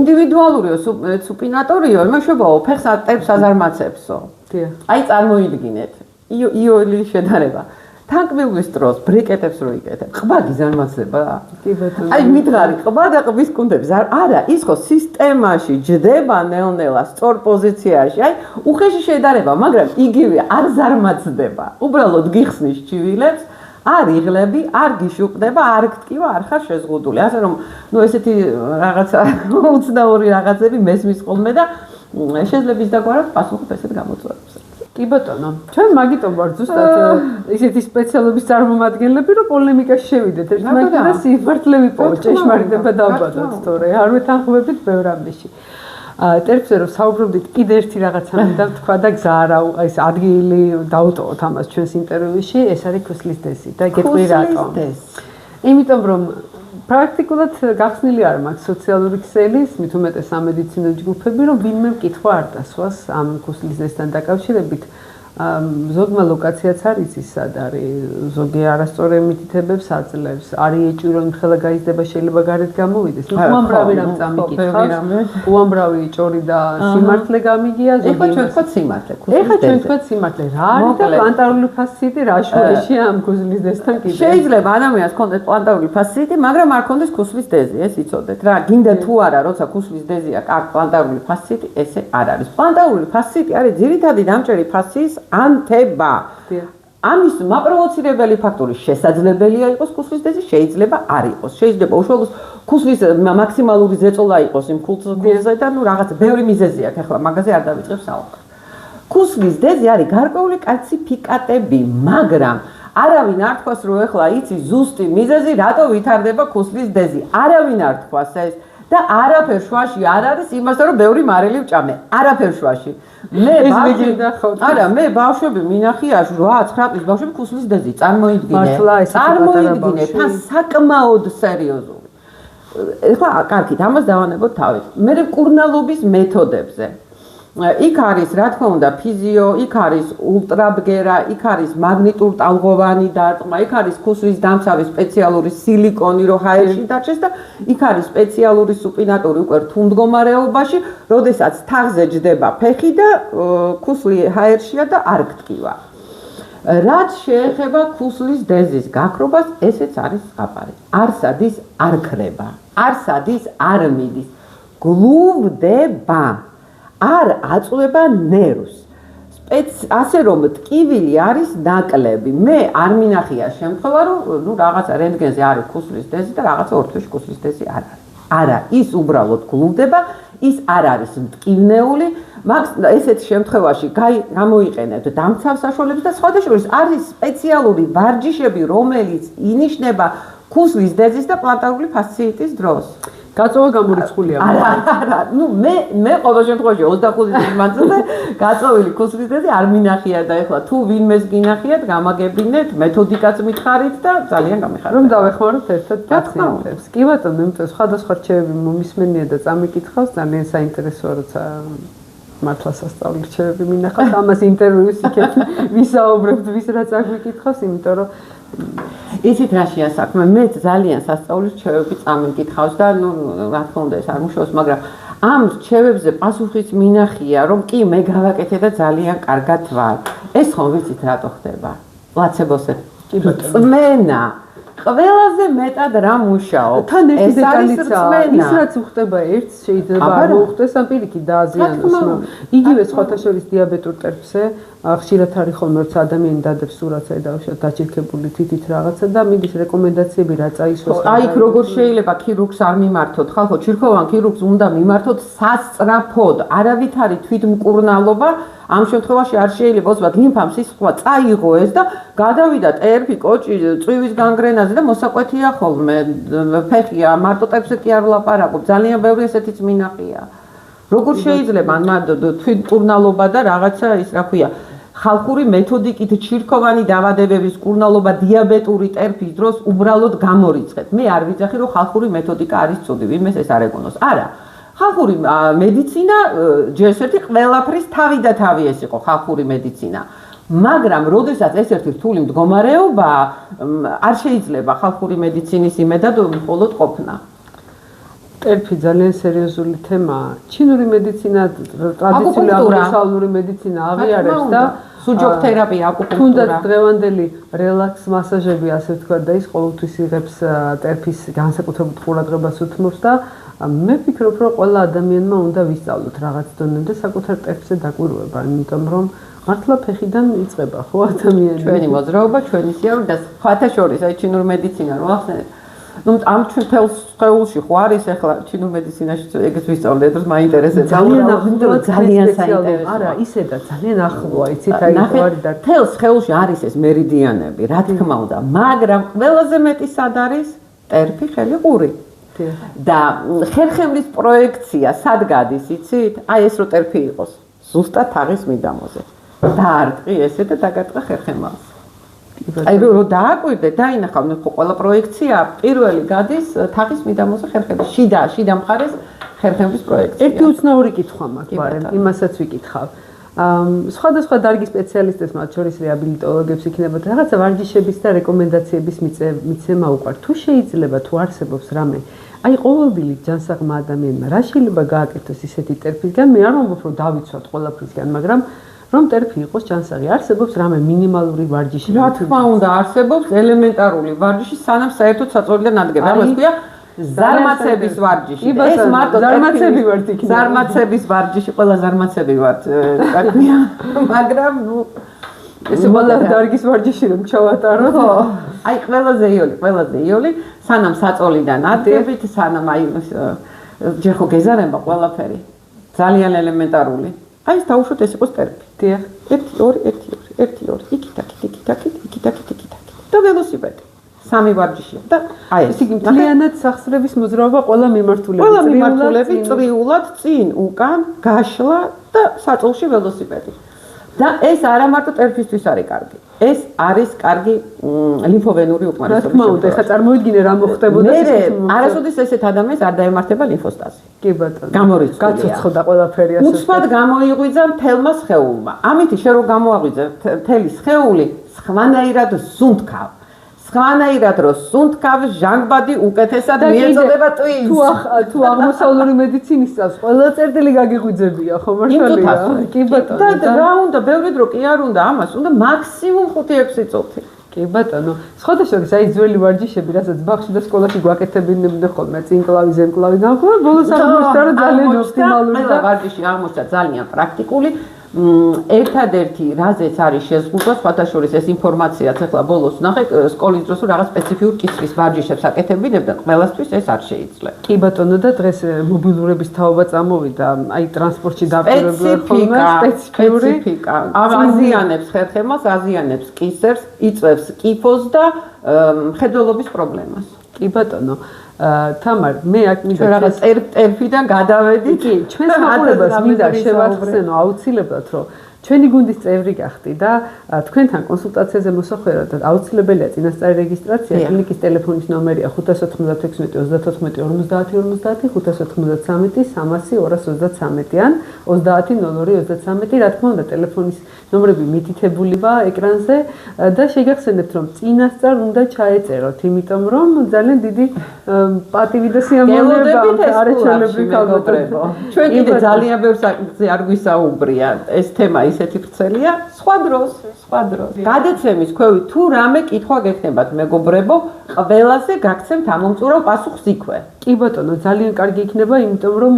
ინდივიდუალურიო სუპინატორიო იმაშობაო ფეხს ატებს აზარმაცებსო აი წარმოიდგინეთ იოელი შედარება თანკბილვის დროს ბრიკეტებს რო იკეთებ ყბა გიზარმაცება კი ბატონო აი მითხარი ყბა და ყბის კუნდებს არა ის ხო სისტემაში ჯდება ნელ-ნელა სწორ პოზიციაში აი უხეში შედარება მაგრამ იგივე არ ზარმაცდება უბრალოდ გიხსნის ჩივილებს არ იღლები არ გიშუყდება არ გტკივა არ ხარ შეზღუდული ასე რომ ნუ ესეთი რაღაცა უცნაური რაღაცები მესმის ხოლმე და შეიძლება ის დაგვარად პასუხობ ესეთ გამოწვევებს კი ბატონო, ჩვენ მაგიტომ ვარ ზუსტად ისეთი სპეციალობის წარმომადგენლები, რომ პოლემიკაში შევიდეთ. ერთმანეთთან და სიმართლე ვიპოვოთ, ჭეშმარიტება დავბადოთ, თორე არ ვეთანხმებით ბევრ ამბიში. ტერფზე რომ საუბრობდით, კიდე ერთი რაღაცა მინდა თქვა და გზა არა, ეს ადგილი დაუტოვოთ ამას ჩვენს ინტერვიუში, ეს არის ქუსლის დეზი და გეტყვი რატომ. იმიტომ რომ პრაქტიკულად გახსნილი არ მაქვს სოციალური ქსელის, მით უმეტეს სამედიცინო ჯგუფები, რომ ვინმე მკითხვა არ დასვას ამ ქუსლის დეზთან დაკავშირებით. ზოგმა ლოკაციაც არის ის სად არის, ზოგი არასწორი მითითებებს აძლევს, არის ეჭვი რომ ხელა გაიზრდება შეიძლება გარეთ გამოვიდეს. უამრავი რამ წამიკითხავს, უამრავი ჭორი და სიმართლე გამიგია ზოგი. ეხლა ჩვენ თქვა სიმართლე, ეხლა ჩვენ თქვა სიმართლე, რა არის და პლანტარული ფასციტი რა შუაშია ამ ქუსლის დეზთან კიდე. შეიძლება ადამიანს ჰქონდეს პლანტარული ფასციტი, მაგრამ არ ჰქონდეს ქუსლის დეზი, ეს იცოდეთ რა. გინდა თუ არა, როცა ქუსლის დეზია, კარგ პლანტარული ფასციტი, ესე არ არის. პლანტარული ფასციტი არის ძირითადი დამჭერი ფასციტის ანთება. ამის მაპროვოცირებელი ფაქტორი შესაძლებელია იყოს ქუსლის დეზი, შეიძლება არ იყოს. შეიძლება უშუალოდ ქუსლის მაქსიმალური ზეწოლა იყოს იმ ქუსლზე და ნუ რაღაც ბევრი მიზეზი აქვს. ახლა მაგაზე არ დავიწყებ საუბარს. ქუსლის დეზი არის გარკვეული კალციფიკატები, მაგრამ არავინ არ თქვას რომ ახლა იცი ზუსტი მიზეზი რატო ვითარდება ქუსლის დეზი. არავინ არ თქვას ეს და არაფერ შუაში არ არის იმასთან რომ ბევრი მარილი ვჭამე. არაფერ შუაში. მე ბავშვები მინახიაში 8-9 წლის ბავშვები ქუსლის დეზი წარმოიდგინე თან საკმაოდ სერიოზული. ეხლა კარგით ამას დავანებოთ თავით. მე მკურნალობის მეთოდებზე. იქ არის, რა თქმა უნდა, ფიზიო, იქ არის ულტრაბგერა, იქ არის მაგნიტურ ტალღოვანი დარტყმა, იქ არის ქუსლის დამცავი სპეციალური სილიკონი, რომ ჰაერში დარჩეს და იქ არის სპეციალური სუპინატორი უკვე რთულ მდგომარეობაში, როდესაც თაღზე ჯდება ფეხი და ქუსლი ჰაერშია და არ გტკივა. რაც შეეხება ქუსლის დეზის გაქრობას, ესეც არის ზღაპარი. არ სადის, არ ქრება, არ სადის, არ მიდის. გლუვდება. არ აწვება ნერვს. ასე რომ ტკივილი არის ნაკლები. მე არ მინახია შემთხვევა, რომ რაღაცა რენტგენზე არის ქუსლის დეზი და რაღაცა ორთვეში ქუსლის დეზი არ არის. არა, ის უბრალოდ გლუვდება, ის არ არის მტკივნეული, მაგ ესეთ შემთხვევაში გამოიყენებთ დამცავ საშუალებას და სხვადასხვა არის სპეციალური ვარჯიშები, რომელიც ინიშნება ქუსლის დეზის და პლანტარული ფასციიტის დროს. გაწოვა გამორიცხულია. არა, მე ყოველ შემთხვევაში 25 წლის მანძილზე გაწოვილი ქუსლის დეზი არ მინახია და ეხლა თუ ვინმეს გინახიათ, გამაგებინეთ, მეთოდიკაც მითხარით და ძალიან გამიხარეთ. რომ დავეხმაროთ ერთად პაციენტებს. კი ბატონო, იმიტომ სხვადასხვა რჩევები მომისმენია და წამიკითხავს, ძალიან საინტერესოა, როცა მართლა სასწაული რჩევები მინახავს, ამას ინტერვიუს იქეთ ვისაუბრებთ, ვის რაც აგვიკითხავს, იმიტომ რომ ისიც რაშია საქმე, მე ძალიან სასწაულის რჩევები წამიკითხავს და რა თქმა უნდა ეს არ მუშაობს, მაგრამ ამ რჩევებზე პასუხიც მინახია, რომ კი მე გავაკეთე და ძალიან კარგად ვარ. ეს ხომ ვიცით რატო ხდება? პლაცებოზე. წმენა. ყველაზე მეტად რა მუშაობს? თან ერთი დეტალიცაა, ის რაც უხდება ერთს შეიძლება არ მოუხდეს ამ პირიქით დააზიანოს. იგივე სხვათა შორის დიაბეტურ ტერფზე ხშირად არის ხოლმე როცა ადამიანი დადებს სურათს აი დავუშვათ დაჭირქებული თითით რაღაცა და მიდის რეკომენდაციები რა წაისვას. აი იქ როგორ შეიძლება ქირურგს არ მიმართოთ? ხალხო, ჩირქოვან ქირურგს უნდა მიმართოთ სასწრაფოდ. არავითარი თვითმკურნალობა ამ შემთხვევაში არ შეიძლება ოსმათ ლიმფამ სისხლვა წაიღო ეს და გადავიდა ტერფი, კოჭი, წვივის განგრენაზე და მოსაკვეთია ხოლმე. ფეხია, მარტო ტერფზე კი არ ვლაპარაკობ, ძალიან ბევრი ესეთიც მინახია. როგორ შეიძლება თვითმკურნალობა და რაღაცა ის რა ქვია, ხალხური მეთოდიკით ჩირქოვანი დაავადებების მკურნალობა დიაბეტური ტერფის დროს უბრალოდ გამორიცხეთ. მე არ ვიცახი რომ ხალხური მეთოდიკა არის ცუდი, ვინმეს ეს არ ეგონოს. არა. ხალხური მედიცინა ჯერ ერთი ყველაფრის თავი და თავი ეს იყო ხალხური მედიცინა. მაგრამ როდესაც ეს ერთი რთული მდგომარეობა არ შეიძლება ხალხური მედიცინის იმედად მხოლოდ ყოფნა. ტერფი ძალიან სერიოზული თემაა. ჩინური მედიცინა, ტრადიციული აღმოსავლური მედიცინა აღიარებს და სუჯოქ თერაპია, აკუპუნქტურა. თუნდაც დღევანდელი რელაქს მასაჟები, ასე ვთქვათ, და ის ყოველთვის იღებს ტერფის განსაკუთრებულ ყურადღებას უთმობს და მე ვფიქრობ, რომ ყველა ადამიანმა უნდა ვისწავლოთ რაღაც დონემდე საკუთარ ტერფზე დაკვირვება, იმიტომ რომ მართლა ფეხიდან იწყება ხო ადამიანი. ჩვენი მოძრაობა, ჩვენი სიარული და სხვათა შორის აი ჩინური მედიცინა რო ახსენეთ. ამ ჩვენს სხეულში ხო არის ახლა ჩინურ მედიცინაში ეგეც ვისწავლეთ, რომ მაინტერესებს. ძალიან საინტერესოა. არა, ისედა ძალიან ახლოა, იცით, აი ვარი და თელს სხეულში არის ეს მერიდიანები, რა თქმა უნდა, მაგრამ ყველაზე მეტი სად არის? ტერფი, ხელი, ყური. და ხერხემლის პროექცია სად გადის, იცით? აი ეს რო ტერფი იყოს, ზუსტად თაღის მიდამოზე. დაარტყი ესე და დაგარტყა ხერხემალს. აი რო დააკვირდე, დაინახავ, ხო ყველა პროექცია პირველი გადის თაღის მიდამოზე ხერხემლის. შიდა მხარეს ხერხემლის პროექცია. ერთი უცნაური კითხვა მაქვს, მაგრამ იმასაც ვიკითხავ. სხვადასხვა დარგის სპეციალისტებს, მათ შორის რეაბილიტოლოგებს იქნებათ რაღაცა ვარჯიშების და რეკომენდაციების მიცემა უყვართ. თუ შეიძლება, თუ არსებობს რამე აი ყოველდღიური ჯანსაღმა ადამიანმა რა შეიძლება გააკეთოს ისეთი ტერფისგან? მე არ ვამბობ რომ დავიცვათ ყველაფრისგან, მაგრამ რომ ტერფი იყოს ჯანსაღი, არსებობს რამე მინიმალური ვარჯიში? რა თქმა უნდა, არსებობს ელემენტარული ვარჯიში, სანამ საერთოდ საწოლიდან ადგება. ამას ქვია ზარმაცების ვარჯიში. ეს მარტო ზარმაცები ვართ იქ. ზარმაცების ვარჯიში, ყველა ზარმაცები ვართ, რა ქვია, მაგრამ ეს ყველა დარგის ვარჯიში რომ ჩავატარო. ხო, აი ყველაზე იული, სანამ საწოლიდან ადგებით, სანამ აი ჯერ ხო გეზარება ყველაფერი. ძალიან ელემენტარული. აი ეს დაუშვოთ ეს იყოს ტერფი. დიახ. 1-2 იქით. და ველოსიპედი. სამი ვარჯიშია და აი ეს იგი მთლიანად სახსრების მოძრაობა ყველა მიმართულებით წრიულად წინ უკან გაშლა და საწოლში ველოსიპედი. და ეს არა მარტო ტერფისთვის არის კარგი. ეს არის კარგი ლიმფოვენური უკმარისობის. რა თქმა უნდა, ეხლა წარმოიდგინე რა მოხდებოდა არასოდეს ესეთ ადამიანს არ დაემართება ლიმფოსტაზი. კი ბატონო. გამორიცხულია. გაცოცხლდა ყველაფერი ასე. უცბად გამოიღვიძა მთელმა სხეულმა. ამით შე რო გამოაღვიძე მთელი სხეული, სხვანაირად ზუნდქავ. სხვანაირად რო ზუნდქავ, ჟანგბადი უკეთესად მიეწოდება ტვინს. თუ აღმოსავლური მედიცინის წავს, ყველა წერტილი გაგიღვიძებია, ხო მართალია? კი ბატონო. და რა უნდა, ბევრი დრო კი არ უნდა ამას, უნდა მაქსიმუმ 5-6 წუთი. კი ბატონო. სხვადასხვა აი ძველი ვარჯიშები, რასაც ბაღში და სკოლაში გვაკეთებინებდნენ ხოლმე, წინკლავი, ზემკლავი განხლა, ბოლოს აღმოჩნდა რომ ძალიან ოპტიმალური და ვარჯიში აღმოჩნდა ძალიან პრაქტიკული. ერთადერთი რაზეც არის შეზღუდვა, სხვათა შორის ეს ინფორმაციაც ახლა ბოლოს ნახე სკოლის დროს რომ რაღაც სპეციფიურ კითხვის ვარჯიშებს აკეთებინებდნენ, ყველასთვის ეს არ შეიძლება. კი ბატონო და დღეს მობილურების თაობა წამოვიდა, აი ტრანსპორტში დაპირებული ხოლმე სპეციფიური აზიანებს ხერხემას, აზიანებს კისერს, იწვევს კიფოს და მხედველობის პრობლემას. კი ბატონო. თამარ, მე აქ მინდა რაღაც ტერფიდან გადავედით. კი, ჩვენს მაყურებელს მინდა შევახსენო აუცილებლად, რომ ჩვენი გუნდის წევრი გახდი და თქვენთან კონსულტაციაზე მოსახვედრად აუცილებელია წინასწარი რეგისტრაცია. კლინიკის ტელეფონის ნომერია 596 50 50 593 300 ან 300233. რა თქმა უნდა, ტელეფონის ნომრები მითითებულია ეკრანზე და შეგახსენებთ, რომ წინასწარ უნდა ჩაეწეროთ, იმიტომ რომ ძალიან დიდი პატივი და სიამოვნებაა არაჩვეულებრივი ქალბატონო. ჩვენ კიდე ძალიან ბევრ საკითხზე არ გვისაუბრია. ეს თემა ისეთი ვრცელია, სხვა დროს. გადაცემის ქვევით თუ რამე კითხვა გექნებათ, მეგობრებო, ყველაზე გაგცემთ ამომწურავ პასუხს იქვე. კი ბატონო, ძალიან კარგი იქნება, იმიტომ რომ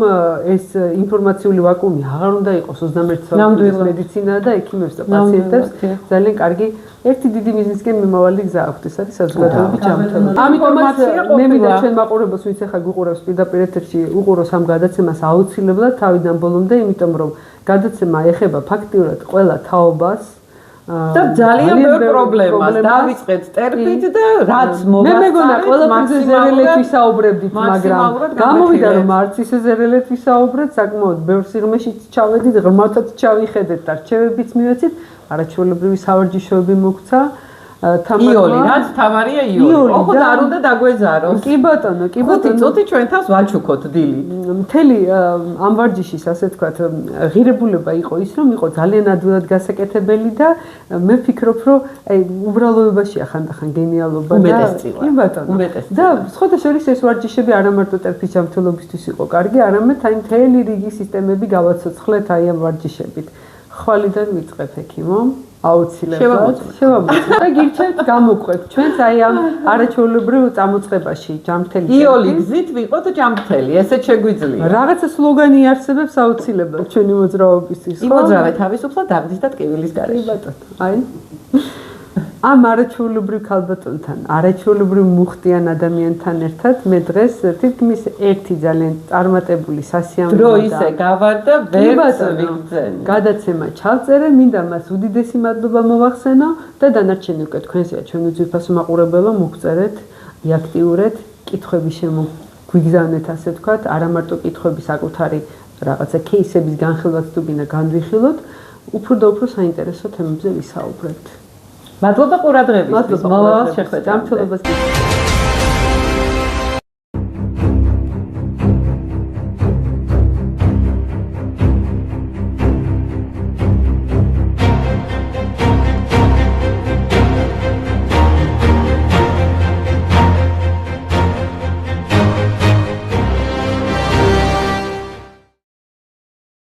ეს ინფორმაციული ვაკუუმი აღარ უნდა იყოს 21 საუკუნის მედიცინა და ექიმებს და პაციენტებს ძალიან კარგი ერთი დიდი მიზნისკენ მიმავალი გზა აქვთ, ეს არის საზოგადოების ჯანმრთელობა. ამიტომაც მე მინდა ჩვენ მაყურებელს, ვინც ახლა გუყურებს პირდაპირ ეთერში, უყუროს ამ გადაცემას აუცილებლად თავიდან ბოლომდე, იმიტომ რომ გადაცემა ეხება ფაქტიურად ყველა თაობას და ძალიან ბევრ პრობლემას დავიწყეთ ტერფით და რაც მე მეგონა ყველაფერზე ზერელეთ ვისაუბრებდით, მაგრამ გამოვიდა რომ არც ისე ზერელეთ ვისაუბრეთ, საკმაოდ ბევრ სიღრმეში ჩავედით, ღრმათად ჩავიხედეთ და რჩევებიც მივეცით, არაჩვეულებრივი სავარჯიშოები მოგვცა. იოლი, რაც თამარია იოლი. ოღონდ არ უნდა დაგვეზაროს. კი ბატონო, კი ბატონო. 5 წუთი ჩვენ თავს ვაჩუქოთ დილით. მთელი ამ ვარჯიშის, ასე ვთქვათ, ღირებულება იყო ის, რომ იყო ძალიან ადვილად გასაკეთებელი და მე ვფიქრობ, რომ აი უბრალოებაშია ხანდახან გენიალობა და კი ბატონო. და სხვათა შორის ეს ვარჯიშები არა მარტო ტერფის ჯანმრთელობისთვის იყო კარგი, არამედ აი მთელი რიგი სისტემები გავაცოცხლეთ აი ამ ვარჯიშებით. ხვალიდან ვიწყებ ექიმო. აუცილებლად შევამოწმოთ და გირჩევთ გამოყვეთ ჩვენც აი ამ არაჩვეულებრივ წამოწყებაში ჯანმრთელი იოლი გზით ვიყოთ ჯანმრთელი ესეც შეგვიძლია რაღაცა სლოგანი არსებობს აუცილებლად ჩვენი მოძრაობისთვის ხო იმოძრავე თავისუფლად დაღდის და ტკივილის გარეშე ბატონო აი ამ არაჩვეულებრივ ქალბატონთან არაჩვეულებრივ მუხტიან ადამიანთან ერთად მე დღეს თითქმის ერთი ძალიან წარმატებული სასიამოვნო დრო ისე გავარდა ვერც ვიგრძენ გადაცემა ჩავწერე მინდა მას უდიდესი მადლობა მოვახსენო და დანარჩენი უკვე თქვენსია ჩვენ უძვირფასო მაყურებელო მოგწერეთ იაქტიურეთ კითხვები შემოგვიგზავნეთ ასე ვთქვათ არა მარტო კითხვები საკუთარი რაღაცა кейსების განხილვაც თუ გინდა განვიხილოთ უფრო და უფრო საინტერესო თემებზე ვისაუბრებთ მადლობა ყურადღებისთვის. მადლობა შეხვედრამდე.